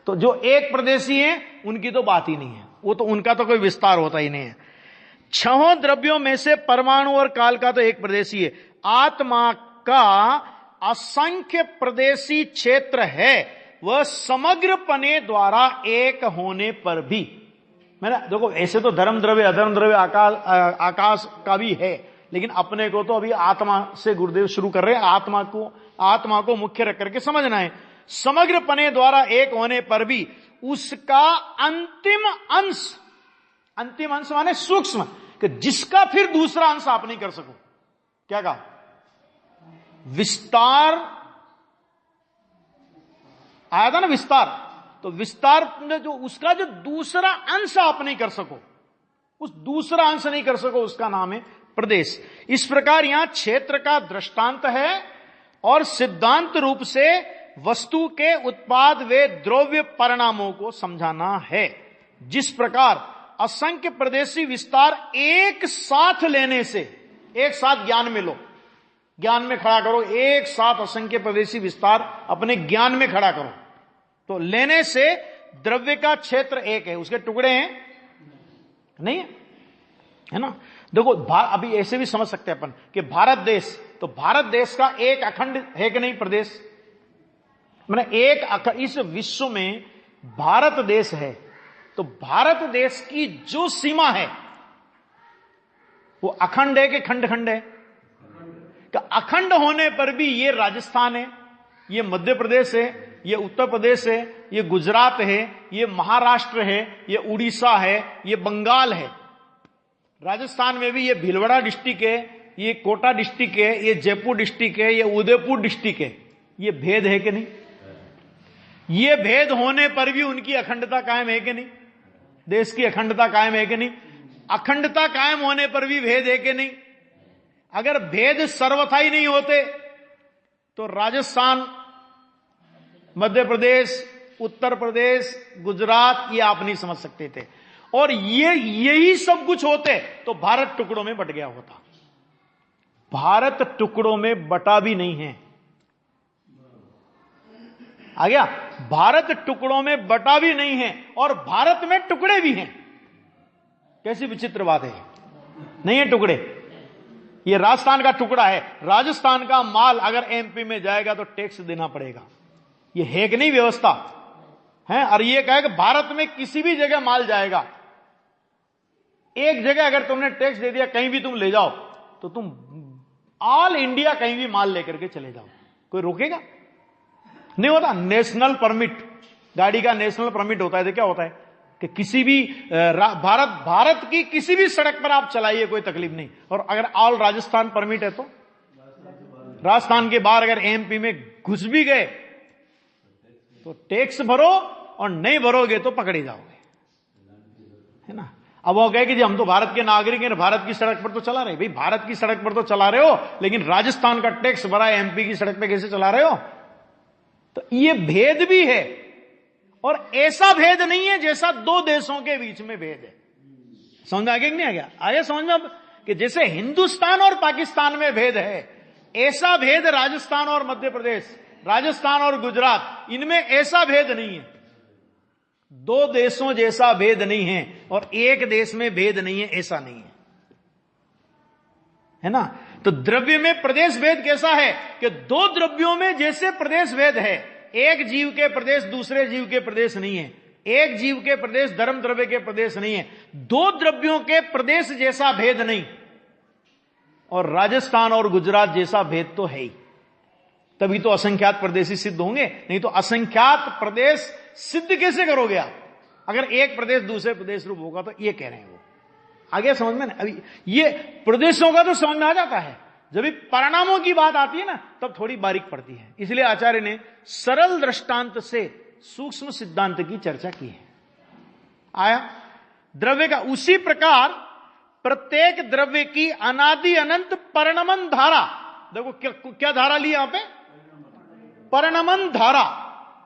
[SPEAKER 1] तो जो एक प्रदेशी है उनकी तो बात ही नहीं है, वो तो उनका तो कोई विस्तार होता ही नहीं है। 6 द्रव्यों में से परमाणु और काल का तो एक प्रदेशी है। आत्मा का असंख्य प्रदेशी क्षेत्र है, वह समग्र पने द्वारा एक होने पर भी। मैंने देखो ऐसे तो धर्म द्रव्य अधर्म द्रव्य आकाश का भी है, लेकिन अपने को तो अभी आत्मा से गुरुदेव शुरू कर रहे हैं। आत्मा को मुख्य रख करके समझना है। समग्र पने द्वारा एक होने पर भी उसका अंतिम अंश माने सूक्ष्म, कि जिसका फिर दूसरा अंश आप नहीं कर सको। क्या कहा? विस्तार आया था ना, विस्तार। तो विस्तार में जो उसका जो दूसरा अंश आप नहीं कर सको, उस दूसरा अंश नहीं कर सको, उसका नाम है प्रदेश। इस प्रकार यहां क्षेत्र का दृष्टांत है और सिद्धांत रूप से वस्तु के उत्पाद व द्रव्य परिणामों को समझाना है। जिस प्रकार असंख्य प्रदेशी विस्तार एक साथ लेने से, एक साथ ज्ञान में लो, ज्ञान में खड़ा करो, एक साथ असंख्य प्रदेशी विस्तार अपने ज्ञान में खड़ा करो, तो लेने से द्रव्य का क्षेत्र एक है, उसके टुकड़े हैं नहीं है ना। देखो अभी ऐसे भी समझ सकते हैं अपन कि भारत देश, तो भारत देश का एक अखंड है कि नहीं प्रदेश? मैंने एक इस विश्व में भारत देश है, तो भारत देश की जो सीमा है वो अखंड है कि खंड खंड है? कि अखंड होने पर भी ये राजस्थान है, ये मध्य प्रदेश है, ये उत्तर प्रदेश है, ये गुजरात है, ये महाराष्ट्र है, ये उड़ीसा है, ये बंगाल है। राजस्थान में भी ये भीलवाड़ा डिस्ट्रिक्ट है, ये कोटा डिस्ट्रिक्ट है, ये जयपुर डिस्ट्रिक्ट है, ये उदयपुर डिस्ट्रिक्ट है। ये भेद है कि नहीं? ये भेद होने पर भी उनकी अखंडता कायम है कि नहीं? देश की अखंडता कायम है कि नहीं? अखंडता कायम होने पर भी भेद है कि नहीं? अगर भेद सर्वथा ही नहीं होते तो राजस्थान, मध्य प्रदेश, उत्तर प्रदेश, गुजरात ये आप नहीं समझ सकते थे। और यही सब कुछ होते तो भारत टुकड़ों में बट गया होता। भारत टुकड़ों में बटा भी नहीं है। आ गया? भारत टुकड़ों में बटा भी नहीं है और भारत में टुकड़े भी हैं। कैसी विचित्र बात है, नहीं है टुकड़े। ये राजस्थान का टुकड़ा है, राजस्थान का माल अगर एमपी में जाएगा तो टैक्स देना पड़ेगा। ये है कि नहीं व्यवस्था है? और ये कहे कि भारत में किसी भी जगह माल जाएगा, एक जगह अगर तुमने टैक्स दे दिया, कहीं भी तुम ले जाओ, तो तुम ऑल इंडिया कहीं भी माल लेकर के चले जाओ, कोई रोकेगा नहीं। होता नेशनल परमिट, गाड़ी का नेशनल परमिट होता है तो क्या होता है कि किसी भी भारत की किसी भी सड़क पर आप चलाइए, कोई तकलीफ नहीं। और अगर ऑल राजस्थान परमिट है तो राजस्थान के बाहर अगर एमपी में घुस भी गए तो टैक्स भरो, और नहीं भरोगे तो पकड़े जाओगे, है ना। अब वो कहे कि जी हम तो भारत के नागरिक हैं, भारत की सड़क पर तो चला रहे। भाई भारत की सड़क पर तो चला रहे हो, लेकिन राजस्थान का टैक्स भरा है, एमपी की सड़क पे कैसे चला रहे हो? तो ये भेद भी है, और ऐसा भेद नहीं है जैसा दो देशों के बीच में भेद है। समझ आ गया कि नहीं आ गया? आगे समझ में अब कि जैसे हिंदुस्तान और पाकिस्तान में भेद है, ऐसा भेद राजस्थान और मध्य प्रदेश, राजस्थान और गुजरात, इनमें ऐसा भेद नहीं है। दो देशों जैसा भेद नहीं है, और एक देश में भेद नहीं है, ऐसा नहीं है ना। तो द्रव्य में प्रदेश भेद कैसा है कि दो द्रव्यों में जैसे प्रदेश भेद है, एक जीव के प्रदेश दूसरे जीव के प्रदेश नहीं है, एक जीव के प्रदेश धर्म द्रव्य के प्रदेश नहीं है, दो द्रव्यों के प्रदेश जैसा भेद नहीं। और राजस्थान और गुजरात जैसा भेद तो है ही, तभी तो असंख्यात प्रदेशी सिद्ध होंगे, नहीं तो असंख्यात प्रदेश सिद्ध कैसे करोगे आप? अगर एक प्रदेश दूसरे प्रदेश रूप होगा तो ये कह रहे हैं वो। आगे समझ में ना, अभी ये प्रदेशों का तो समझ में आ जाता है, जब भी परिणामों की बात आती है ना तब थोड़ी बारीक पड़ती है। इसलिए आचार्य ने सरल दृष्टांत से सूक्ष्म सिद्धांत की चर्चा की है। आया द्रव्य का, उसी प्रकार प्रत्येक द्रव्य की अनादि अनंत परिणमन धारा, देखो क्या धारा ली यहां पे? परिणमन धारा,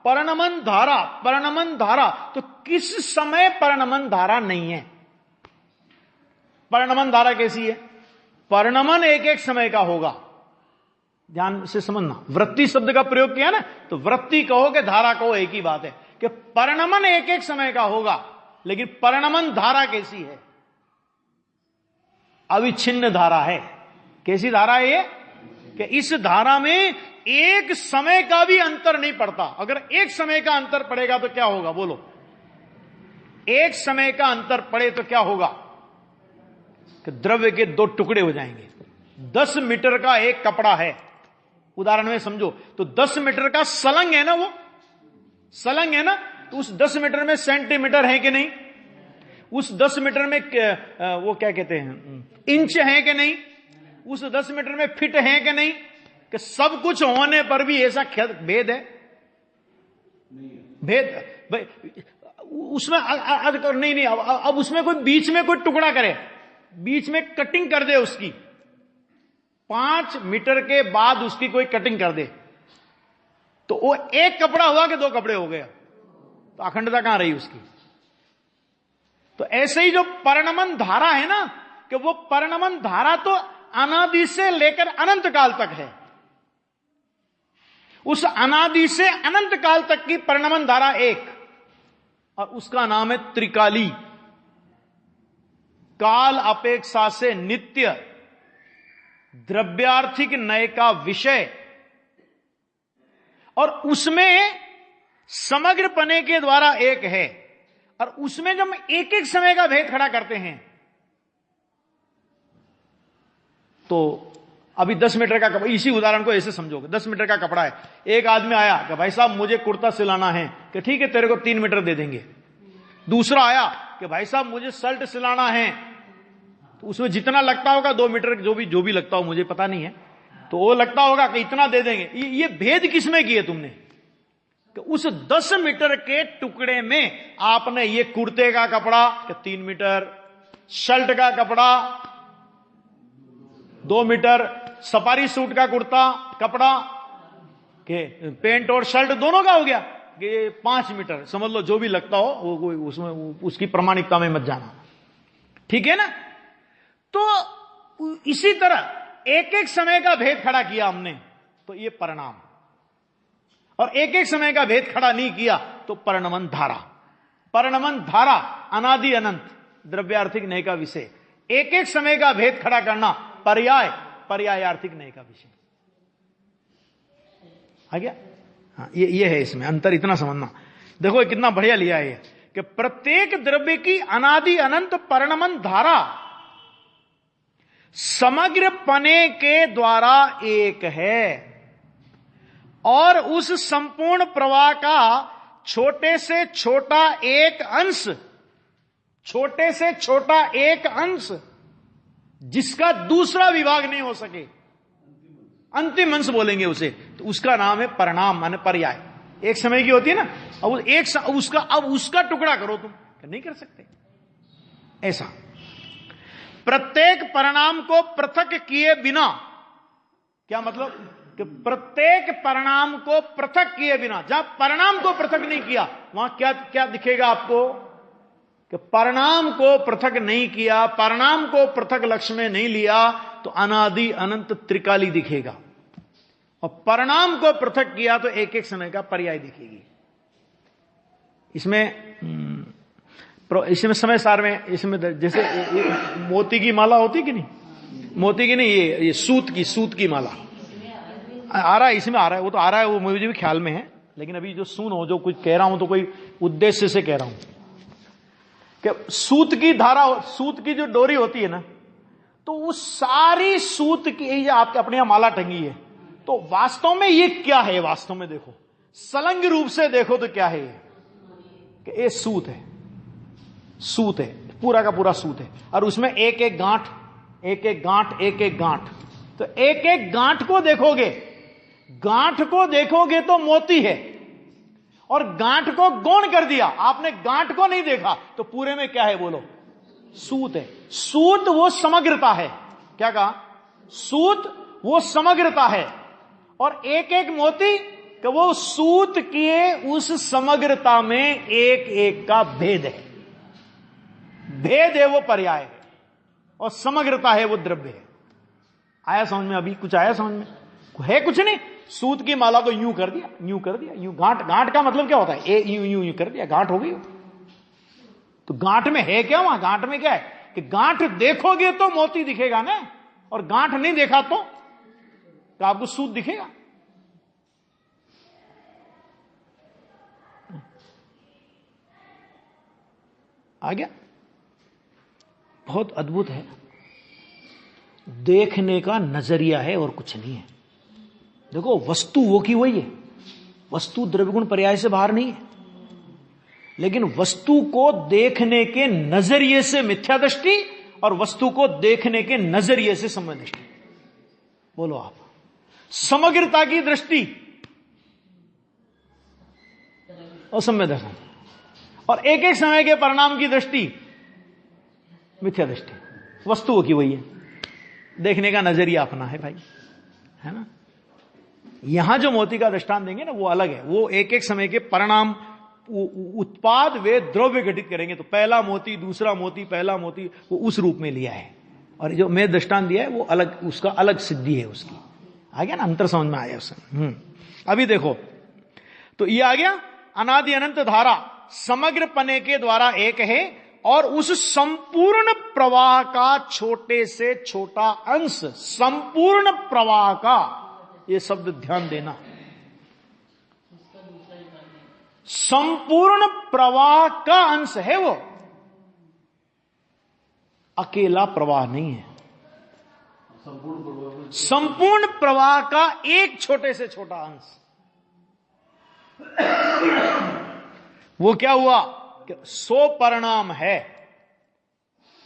[SPEAKER 1] परिणमन धारा, परिणमन धारा। तो किस समय परिणमन धारा नहीं है? परिणमन धारा कैसी है? परिणमन एक एक समय का होगा, ध्यान से समझना। वृत्ति शब्द का प्रयोग किया ना, तो वृत्ति कहो कि धारा कहो, एक ही बात है कि परिणमन एक एक समय का होगा, लेकिन परिणमन धारा कैसी है? अविच्छिन्न धारा है। कैसी धारा है ये? कि इस धारा में एक समय का भी अंतर नहीं पड़ता। अगर एक समय का अंतर पड़ेगा तो क्या होगा? बोलो, एक समय का अंतर पड़े तो क्या होगा? कि द्रव्य के दो टुकड़े हो जाएंगे। 10 मीटर का एक कपड़ा है, उदाहरण में समझो, तो 10 मीटर का सलंग है ना, वो सलंग है ना, तो उस 10 मीटर में सेंटीमीटर है कि नहीं? उस 10 मीटर में वो क्या कहते हैं, इंच है कि नहीं? उस 10 मीटर में फिट है कि नहीं? कि सब कुछ होने पर भी ऐसा भेद है? भेद उसमें नहीं, अब उसमें कोई बीच में कोई टुकड़ा करे, बीच में कटिंग कर दे उसकी, 5 मीटर के बाद उसकी कोई कटिंग कर दे, तो वो एक कपड़ा हुआ कि 2 कपड़े हो गया? तो अखंडता कहां रही उसकी? तो ऐसे ही जो परिणमन धारा है ना, कि वो परिणमन धारा तो अनादि से लेकर अनंत काल तक है। उस अनादि से अनंत काल तक की परिणमन धारा एक, और उसका नाम है त्रिकाली। काल अपेक्षा से नित्य, द्रव्यार्थिक नय का विषय, और उसमें समग्र पने के द्वारा एक है। और उसमें जब एक एक समय का भेद खड़ा करते हैं, तो अभी 10 मीटर का कपड़ा, इसी उदाहरण को ऐसे समझोगे, 10 मीटर का कपड़ा है, एक आदमी आया कि भाई साहब मुझे कुर्ता सिलाना है, कि ठीक है तेरे को 3 मीटर दे देंगे। दूसरा आया कि भाई साहब मुझे शर्ट सिलाना है, तो उसमें जितना लगता होगा 2 मीटर, जो भी लगता हो मुझे पता नहीं है, तो वो लगता होगा कि इतना दे देंगे। ये भेद किसमें किए तुमने? कि उस 10 मीटर के टुकड़े में आपने ये कुर्ते का कपड़ा 3 मीटर, शर्ट का कपड़ा 2 मीटर, सफारी सूट का कुर्ता कपड़ा के पेंट और शर्ट दोनों का हो गया कि 5 मीटर, समझ लो जो भी लगता हो वो उसमें उसकी प्रामाणिकता में मत जाना, ठीक है ना। तो इसी तरह एक एक समय का भेद खड़ा किया हमने, तो ये परिणाम, और एक एक समय का भेद खड़ा नहीं किया तो परिणमन धारा। परिणमन धारा अनादि अनंत, द्रव्यार्थिक नय का विषय। एक एक समय का भेद खड़ा करना पर्याय, पर्यायार्थिक नए का विषय। आ गया? हाँ, ये है इसमें अंतर, इतना समझना। देखो ये कितना बढ़िया लिया है कि प्रत्येक द्रव्य की अनादि अनंत परिणमन धारा समग्र पने के द्वारा एक है और उस संपूर्ण प्रवाह का छोटे से छोटा एक अंश, छोटे से छोटा एक अंश जिसका दूसरा विभाग नहीं हो सके, अंतिम अंश बोलेंगे उसे, तो उसका नाम है परिणाम, माने पर्याय। एक समय की होती है ना, अब उसका टुकड़ा करो तुम, नहीं कर सकते ऐसा। प्रत्येक परिणाम को पृथक किए बिना, क्या मतलब कि प्रत्येक परिणाम को पृथक किए बिना, जहां परिणाम को पृथक नहीं किया वहां क्या क्या दिखेगा आपको कि परिणाम को पृथक नहीं किया, परिणाम को पृथक लक्ष्य में नहीं लिया तो अनादि अनंत त्रिकाली दिखेगा, और परिणाम को पृथक किया तो एक एक समय का पर्याय दिखेगी। इसमें समय सार में, इसमें जैसे मोती की माला होती कि नहीं, मोती की नहीं, ये सूत की माला आ रहा है, इसमें आ रहा है, वो तो आ रहा है, वो मुझे भी ख्याल में है, लेकिन अभी जो सुनो, जो कुछ कह रहा हूं तो कोई उद्देश्य से कह रहा हूं कि सूत की धारा, सूत की जो डोरी होती है ना, तो वो सारी सूत की आपके अपने यहां माला टंगी है, तो वास्तव में ये क्या है? वास्तव में देखो, सलंग रूप से देखो तो क्या है ये? कि ये सूत है, सूत है, पूरा का पूरा सूत है, और उसमें एक एक गांठ, एक एक गांठ, एक एक गांठ, तो एक एक गांठ को देखोगे, गांठ को देखोगे तो मोती है, और गांठ को गौण कर दिया आपने, गांठ को नहीं देखा तो पूरे में क्या है बोलो? सूत है। सूत वो समग्रता है, क्या कहा? सूत वो समग्रता है, और एक एक मोती कि वो सूत किए उस समग्रता में एक एक का भेद है, भेद है वो पर्याय है, और समग्रता है वो द्रव्य है। आया समझ में? अभी कुछ आया समझ में? है कुछ नहीं, सूत की माला को यूं कर दिया, यूं कर दिया, यूं, गांठ, गांठ का मतलब क्या होता है? यूं यूं यूं कर दिया, गांठ हो गई। तो गांठ में है क्या? वहां गांठ में क्या है कि गांठ देखोगे तो मोती दिखेगा ना, और गांठ नहीं देखा तो आपको सूत दिखेगा। आ गया? बहुत अद्भुत है, देखने का नजरिया है और कुछ नहीं है। देखो वस्तु वो की वही है, वस्तु द्रव्य गुण पर्याय से बाहर नहीं है, लेकिन वस्तु को देखने के नजरिए से मिथ्या दृष्टि और वस्तु को देखने के नजरिए से समय दृष्टि। बोलो आप, समग्रता की दृष्टि और समय दर्शन, और एक एक समय के परिणाम की दृष्टि मिथ्या दृष्टि। वस्तुओं की वही है, देखने का नजरिया अपना है भाई, है ना। यहां जो मोती का दृष्टांत देंगे ना वो अलग है, वो एक एक समय के परिणाम, उत्पाद वे द्रव्य घटित करेंगे, तो पहला मोती, दूसरा मोती, पहला मोती, वो उस रूप में लिया है, और जो मैं दृष्टांत दिया है वो अलग, उसका अलग सिद्धि है उसकी। आ गया ना, अंतर समझ में आया उसमें। अभी देखो तो ये आ गया, अनादि अनंत धारा समग्र पने के द्वारा एक है, और उस संपूर्ण प्रवाह का छोटे से छोटा अंश, संपूर्ण प्रवाह का, ये शब्द ध्यान देना, संपूर्ण प्रवाह का अंश है वो, अकेला प्रवाह नहीं है। संपूर्ण प्रवाह का एक छोटे से छोटा अंश। वो क्या हुआ कि सो परिणाम है,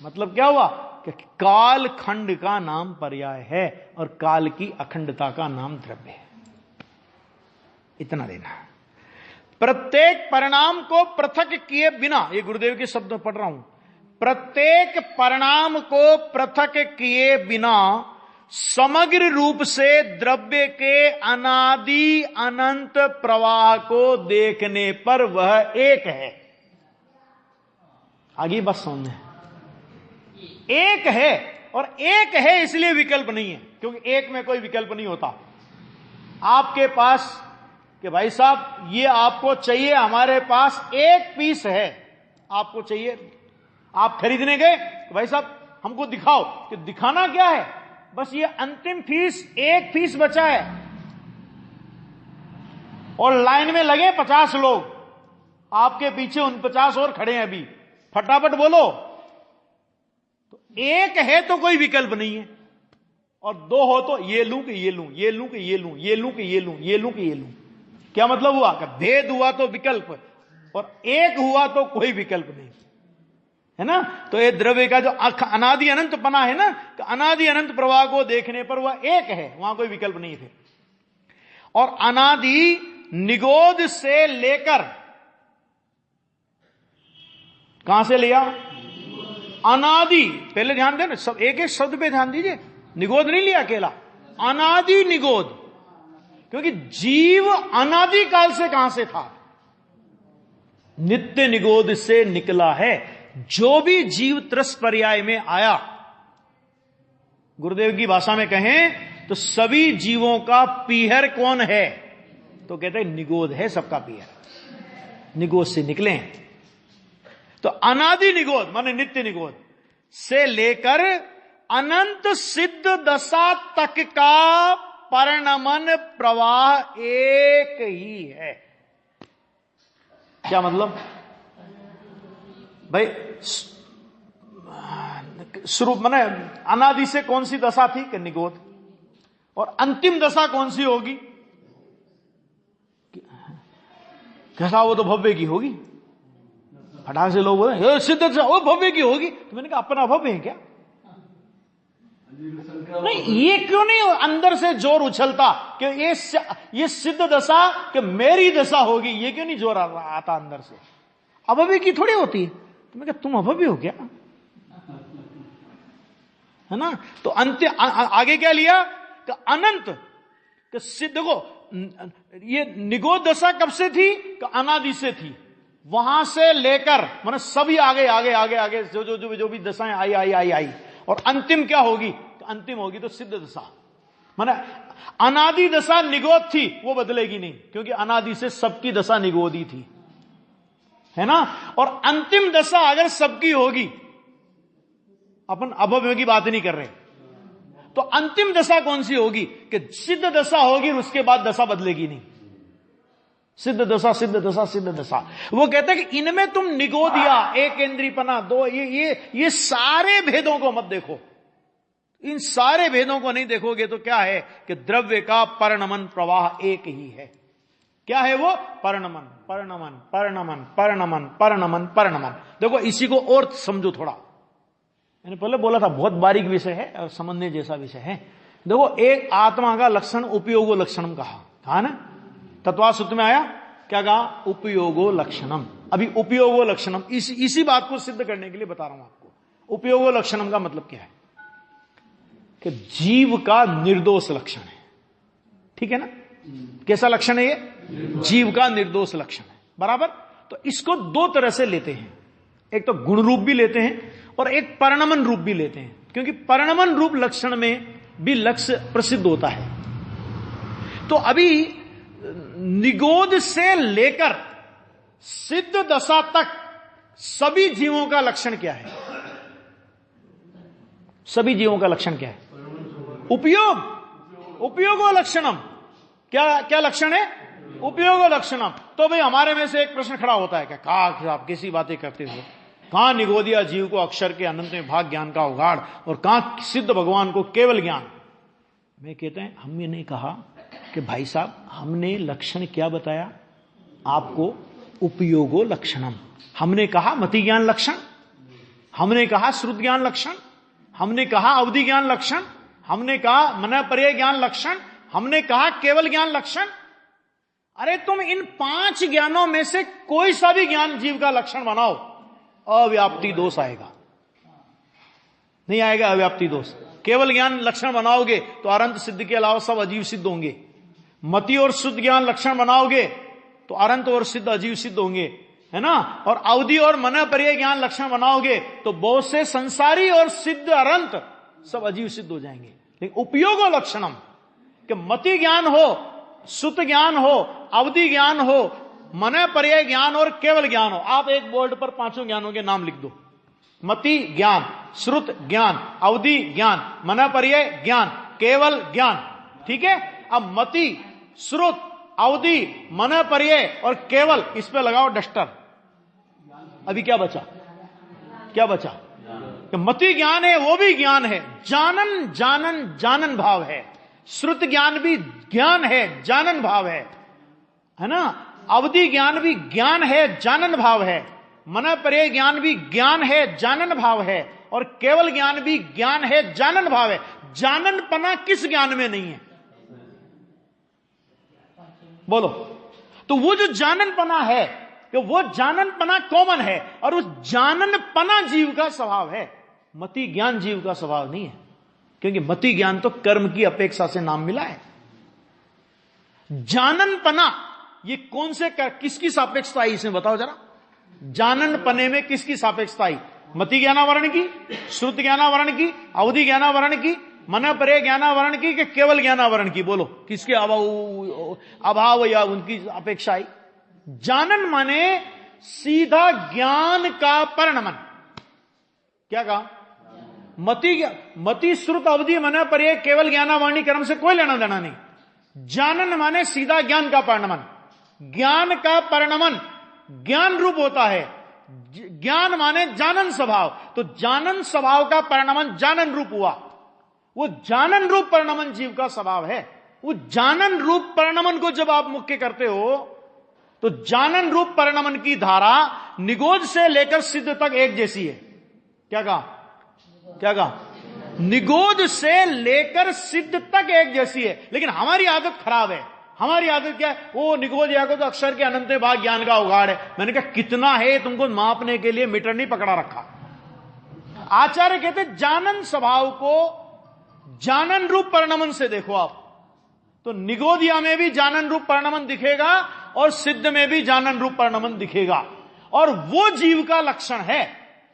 [SPEAKER 1] मतलब क्या हुआ कि काल खंड का नाम पर्याय है और काल की अखंडता का नाम द्रव्य है। इतना देना है। प्रत्येक परिणाम को पृथक किए बिना, ये गुरुदेव के शब्द में पढ़ रहा हूं, प्रत्येक परिणाम को पृथक किए बिना समग्र रूप से द्रव्य के अनादि अनंत प्रवाह को देखने पर वह एक है। आगे बस समझ में, एक है, और एक है इसलिए विकल्प नहीं है, क्योंकि एक में कोई विकल्प नहीं होता। आपके पास कि भाई साहब ये आपको चाहिए, हमारे पास एक पीस है, आपको चाहिए, आप खरीदने गए तो भाई साहब हमको दिखाओ, कि दिखाना क्या है बस ये अंतिम फीस, एक फीस बचा है और लाइन में लगे 50 लोग, आपके पीछे उन 50 और खड़े हैं अभी, फटाफट बोलो। तो एक है तो कोई विकल्प नहीं है, और दो हो तो ये लूं कि ये लूं, ये लूं कि ये लूं, ये लूं कि ये लूं, ये लूं कि ये लूं। क्या मतलब हुआ कि भेद हुआ तो विकल्प, और एक हुआ तो कोई विकल्प नहीं, है ना। तो ये द्रव्य का जो अनादि अनंत पना है ना, तो अनादि अनंत प्रवाह को देखने पर वह एक है, वहां कोई विकल्प नहीं थे। और अनादि निगोद से लेकर, कहां से लिया? अनादि, पहले ध्यान देना, सब एक एक शब्द पे ध्यान दीजिए, निगोद नहीं लिया अकेला, अनादि निगोद, क्योंकि जीव अनादि काल से कहां से था? नित्य निगोद से निकला है। जो भी जीव त्रस पर्याय में आया, गुरुदेव की भाषा में कहें तो सभी जीवों का पीहर कौन है? तो कहते हैं निगोद है सबका पीहर, निगोद से निकले हैं। तो अनादि निगोद माने नित्य निगोद से लेकर अनंत सिद्ध दशा तक का परिणमन प्रवाह एक ही है। क्या मतलब भाई? शुरू माने अनादि से कौन सी दशा थी कि निगोद, और अंतिम दशा कौन सी होगी? कैसा? वो तो भव्य की होगी। फटाक से लोग बोले सिद्ध दशा वो भव्य की होगी, तो मैंने कहा अपना भव्य है क्या? नहीं, ये क्यों नहीं अंदर से जोर उछलता कि ये सिद्ध दशा कि मेरी दशा होगी, ये क्यों नहीं जोर आता अंदर से? अभव्य की थोड़ी होती है। तो मैं कहा तुम अभव्य हो क्या, है ना। तो अंत आगे क्या लिया कि अनंत कि सिद्ध। देखो ये निगोद दशा कब से थी? कि अनादि से थी। वहां से लेकर माने सभी आगे आगे आगे आगे जो जो जो जो भी दशाएं आई आई आई आई, और अंतिम क्या होगी? तो अंतिम होगी तो सिद्ध दशा। माने अनादि दशा निगोद थी, वो बदलेगी नहीं, क्योंकि अनादि से सबकी दशा निगोदी थी, है ना। और अंतिम दशा अगर सबकी होगी, अपन अभव्य की बात नहीं कर रहे, तो अंतिम दशा कौन सी होगी? कि सिद्ध दशा होगी, और उसके बाद दशा बदलेगी नहीं। सिद्ध दशा, सिद्ध दशा, सिद्ध दशा। वो कहते हैं कि इनमें तुम निगोदिया, एक इंद्रियपना, दो, ये सारे भेदों को मत देखो। इन सारे भेदों को नहीं देखोगे तो क्या है कि द्रव्य का परिणमन प्रवाह एक ही है। क्या है वो? परिणमन, परिणमन, परिणमन, परिणमन, परिणमन, परिणमन। देखो इसी को और समझो थोड़ा। मैंने पहले बोला था बहुत बारीक विषय है और समझने जैसा विषय है। देखो एक आत्मा का लक्षण उपयोगो लक्षणम कहा ना, तत्वासूत्र में आया क्या कहा? उपयोगो लक्षणम। अभी उपयोगो लक्षणम इसी बात को सिद्ध करने के लिए बता रहा हूं आपको। उपयोगो लक्षणम का मतलब क्या है? कि जीव का निर्दोष लक्षण है, ठीक है ना। कैसा लक्षण है ये? जीव का निर्दोष लक्षण है, बराबर। तो इसको दो तरह से लेते हैं, एक तो गुण रूप भी लेते हैं और एक परिणमन रूप भी लेते हैं, क्योंकि परिणमन रूप लक्षण में भी लक्ष्य प्रसिद्ध होता है। तो अभी निगोद से लेकर सिद्ध दशा तक सभी जीवों का लक्षण क्या है? सभी जीवों का लक्षण क्या है? उपयोग, उपयोगो लक्षणम। क्या लक्षण है? उपयोगो लक्षणम। तो भाई हमारे में से एक प्रश्न खड़ा होता है क्या? कहा आप कैसी बातें करते हो? कहां निगोदिया जीव को अक्षर के अनंत में भाग ज्ञान का उगाड़, और कहां सिद्ध भगवान को केवल ज्ञान? मैं कहते हैं हमने नहीं कहा कि भाई साहब हमने लक्षण क्या बताया आपको? उपयोगो लक्षणम। हमने कहा मति ज्ञान लक्षण, हमने कहा श्रुत ज्ञान लक्षण, हमने कहा अवधि ज्ञान लक्षण, हमने कहा मन पर्याय ज्ञान लक्षण, हमने कहा केवल ज्ञान लक्षण। अरे तुम इन 5 ज्ञानों में से कोई सा भी ज्ञान जीव का लक्षण बनाओ, अव्याप्ति दोष आएगा। नहीं आएगा अव्याप्ति दोष। केवल ज्ञान लक्षण बनाओगे तो अनंत सिद्ध के अलावा सब अजीव सिद्ध होंगे। मति और शुद्ध ज्ञान लक्षण बनाओगे तो अनंत और सिद्ध अजीव सिद्ध होंगे, है ना। और अवधि और मन पर्याय ज्ञान लक्षण बनाओगे तो बहुत से संसारी और सिद्ध अनंत सब अजीव सिद्ध हो जाएंगे। लेकिन उपयोगो लक्षणम कि मति ज्ञान हो, सुत ज्ञान हो, अवधि ज्ञान हो, मन पर्याय ज्ञान और केवल ज्ञान हो। आप एक बोर्ड पर 5 ज्ञानों के नाम लिख दो, मति ज्ञान, श्रुत ज्ञान, अवधि ज्ञान, मनपर्यय ज्ञान, केवल ज्ञान। ठीक है, अब मति, श्रुत, अवधि, मनपर्यय और केवल, इस पे लगाओ डस्टर। अभी क्या बचा? क्या बचा? कि मति ज्ञान है, वो भी ज्ञान है, जानन जानन जानन भाव है। श्रुत ज्ञान भी ज्ञान है, जानन भाव है ना। अवधि ज्ञान भी ज्ञान है, जानन भाव है। मनपर्यय ज्ञान भी ज्ञान है, जानन भाव है। और केवल ज्ञान भी ज्ञान है, जानन भाव है। जाननपना किस ज्ञान में नहीं है? बोलो। तो वो जो जाननपना है, कि वो जाननपना कॉमन है, और उस जाननपना जीव का स्वभाव है। मति ज्ञान जीव का स्वभाव नहीं है, क्योंकि मति ज्ञान तो कर्म की अपेक्षा से नाम मिला है। जाननपना ये कौन से किसकी सापेक्षता आई, इसमें बताओ जरा। जाननपने में किसकी सापेक्षता आई? मति ज्ञानावरण की, श्रुत ज्ञानावरण की, अवधि ज्ञानावरण की, मनपर्यय ज्ञानावरण की, कि केवल ज्ञानावरण की? बोलो, किसके अभाव या उनकी अपेक्षा आई? जानन माने सीधा ज्ञान का परिणमन। क्या कहा? मति, श्रुत, अवधि, मनपर्यय, केवल ज्ञानावरणी कर्म से कोई लेना देना नहीं। जानन माने सीधा ज्ञान का परिणमन। ज्ञान का परिणमन ज्ञान रूप होता है। ज्ञान माने जानन स्वभाव, तो जानन स्वभाव का परिणमन जानन रूप हुआ। वो जानन रूप परिणमन जीव का स्वभाव है। वो जानन रूप परिणमन को जब आप मुख्य करते हो, तो जानन रूप परिणमन की धारा निगोज से लेकर सिद्ध तक एक जैसी है। क्या कहा? क्या कहा? निगोज से लेकर सिद्ध तक एक जैसी है। लेकिन हमारी आदत खराब है। हमारी आदत क्या है? वो निगोज या को तो अक्षर के अनंत भाग ज्ञान का उगाड़ है। मैंने कहा कितना है, तुमको मापने के लिए मीटर नहीं पकड़ा रखा। आचार्य कहते जानन स्वभाव को जानन रूप परिणमन से देखो आप, तो निगोदिया में भी जानन रूप परिणमन दिखेगा और सिद्ध में भी जानन रूप परिणमन दिखेगा। और वो जीव का लक्षण है,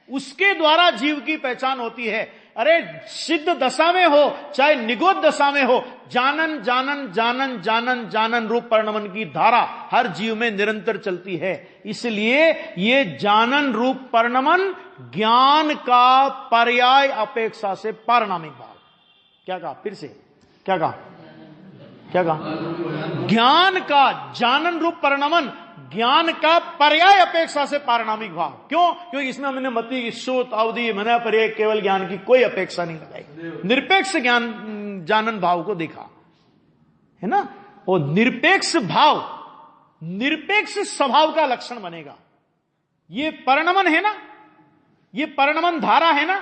[SPEAKER 1] उसके द्वारा जीव की पहचान होती है। अरे सिद्ध दशा में हो चाहे निगोद दशा में हो, जानन जानन जानन जानन जानन रूप परिणमन की धारा हर जीव में निरंतर चलती है। इसलिए ये जानन रूप परिणमन ज्ञान का पर्याय अपेक्षा से पारिणामिक भाव। क्या कहा? फिर से क्या कहा? क्या कहा? ज्ञान का जानन रूप परिणमन ज्ञान का पर्याय अपेक्षा से पारिणामिक भाव। क्यों? क्योंकि इसमें हमने मति, श्रुत, अवधि, मनपर्यय, केवल ज्ञान की कोई अपेक्षा नहीं लगाई। निरपेक्ष ज्ञान जानन भाव को देखा है ना। वो निरपेक्ष भाव निरपेक्ष स्वभाव का लक्षण बनेगा। ये परिणमन है ना, ये परिणमन धारा है ना,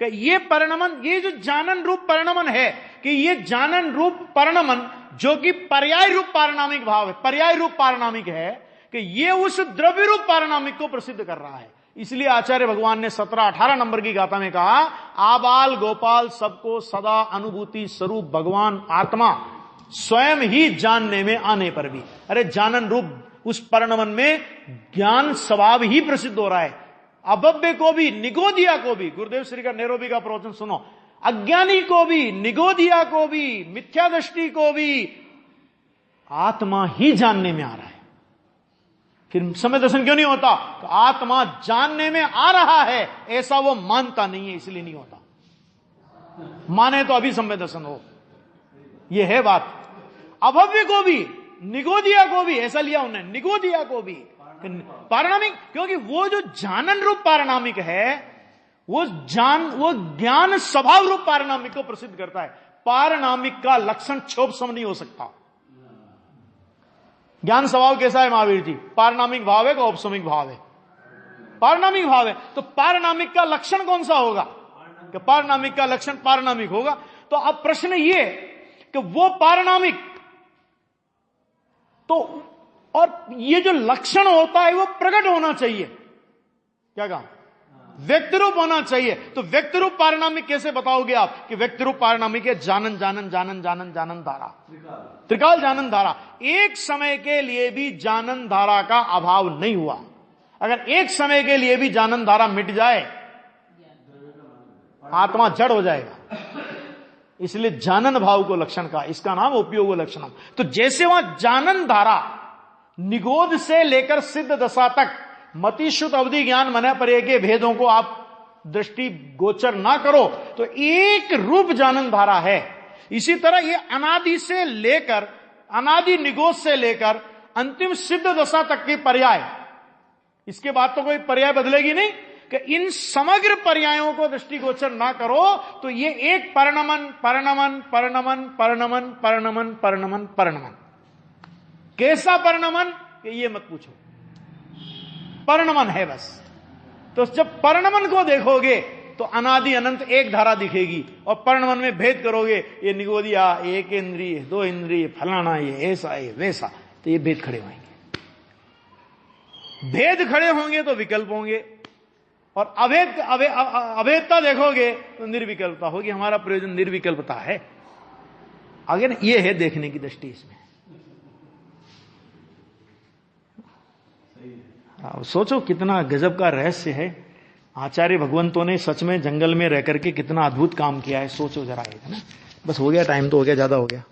[SPEAKER 1] कि ये परिणमन, ये जो जानन रूप परिणमन है, कि ये जानन रूप परिणमन जो कि पर्याय रूप पारिणामिक भाव है, पर्याय रूप पारिणामिक है, कि ये उस द्रव्य रूप पारिणामिक को प्रसिद्ध कर रहा है। इसलिए आचार्य भगवान ने 17-18 नंबर की गाथा में कहा, आबाल गोपाल सबको सदा अनुभूति स्वरूप भगवान आत्मा स्वयं ही जानने में आने पर भी। अरे जानन रूप उस परिणमन में ज्ञान स्वभाव ही प्रसिद्ध हो रहा है। अभव्य को भी, निगोदिया को भी, गुरुदेव श्री का नैरोबी का प्रवचन सुनो, अज्ञानी को भी, निगोदिया को भी, मिथ्या दृष्टि को भी आत्मा ही जानने में आ रहा है। फिर समय दर्शन क्यों नहीं होता? तो आत्मा जानने में आ रहा है, ऐसा वो मानता नहीं है, इसलिए नहीं होता। माने तो अभी समय दर्शन हो, ये है बात। अभव्य को भी, निगोदिया को भी, ऐसा लिया उन्होंने, निगोदिया को भी पारिणामिक, क्योंकि वो जो जानन रूप पारिणामिक है, वो ज्ञान स्वभाव रूप पारिणामिक को प्रसिद्ध करता है। पारिणामिक का लक्षण क्षोभ सम नहीं हो सकता। ज्ञान स्वभाव कैसा है महावीर जी? पारिणामिक भाव है कि औपसमिक भाव है? पारिणामिक भाव है। तो पारिणामिक का लक्षण कौन सा होगा? कि पारिणामिक का लक्षण पारिणामिक होगा। तो अब प्रश्न ये कि वो पारिणामिक, तो और ये जो लक्षण होता है वो प्रकट होना चाहिए। क्या कहा? व्यक्त रूप होना चाहिए। तो व्यक्त रूप पारिणामिक कैसे बताओगे आप कि व्यक्त रूप पारिणामिक है? जानन जानन जानन जानन जानन धारा, त्रिकाल जानन धारा। एक समय के लिए भी जानन धारा का अभाव नहीं हुआ। अगर एक समय के लिए भी जानन धारा मिट जाए, आत्मा जड़ हो जाएगा। इसलिए जानन भाव को लक्षण का, इसका नाम उपयोग लक्षणम। तो जैसे वहां जानन धारा निगोद से लेकर सिद्ध दशा तक मति, श्रुत, अवधि, ज्ञान, मनपर्यय के भेदों को आप दृष्टि गोचर ना करो तो एक रूप जानन धारा है। इसी तरह ये अनादि से लेकर, अनादि निगोच से लेकर अंतिम सिद्ध दशा तक के पर्याय, इसके बाद तो कोई पर्याय बदलेगी नहीं, कि इन समग्र पर्यायों को दृष्टिगोचर ना करो तो ये एक परिणमन परिणमन परिणमन परिणमन परिणमन परिणमन परिणमन। कैसा परिणमन कि ये मत पूछो, परिणमन है बस। तो जब परिणमन को देखोगे तो अनादि अनंत एक धारा दिखेगी, और परिणमन में भेद करोगे, ये निगोदिया, एक इंद्रिय, दो इंद्रिय, फलाना, ये ऐसा, ये वैसा, तो ये भेद खड़े होंगे। भेद खड़े होंगे तो विकल्प होंगे, और अभेदता देखोगे तो निर्विकल्पता होगी। हमारा प्रयोजन निर्विकल्पता है। आगे ना ये है देखने की दृष्टि इसमें। सोचो कितना गजब का रहस्य है। आचार्य भगवंतों ने सच में जंगल में रह करके कितना अद्भुत काम किया है। सोचो जरा, है ना। बस हो गया, टाइम तो हो गया, ज्यादा हो गया।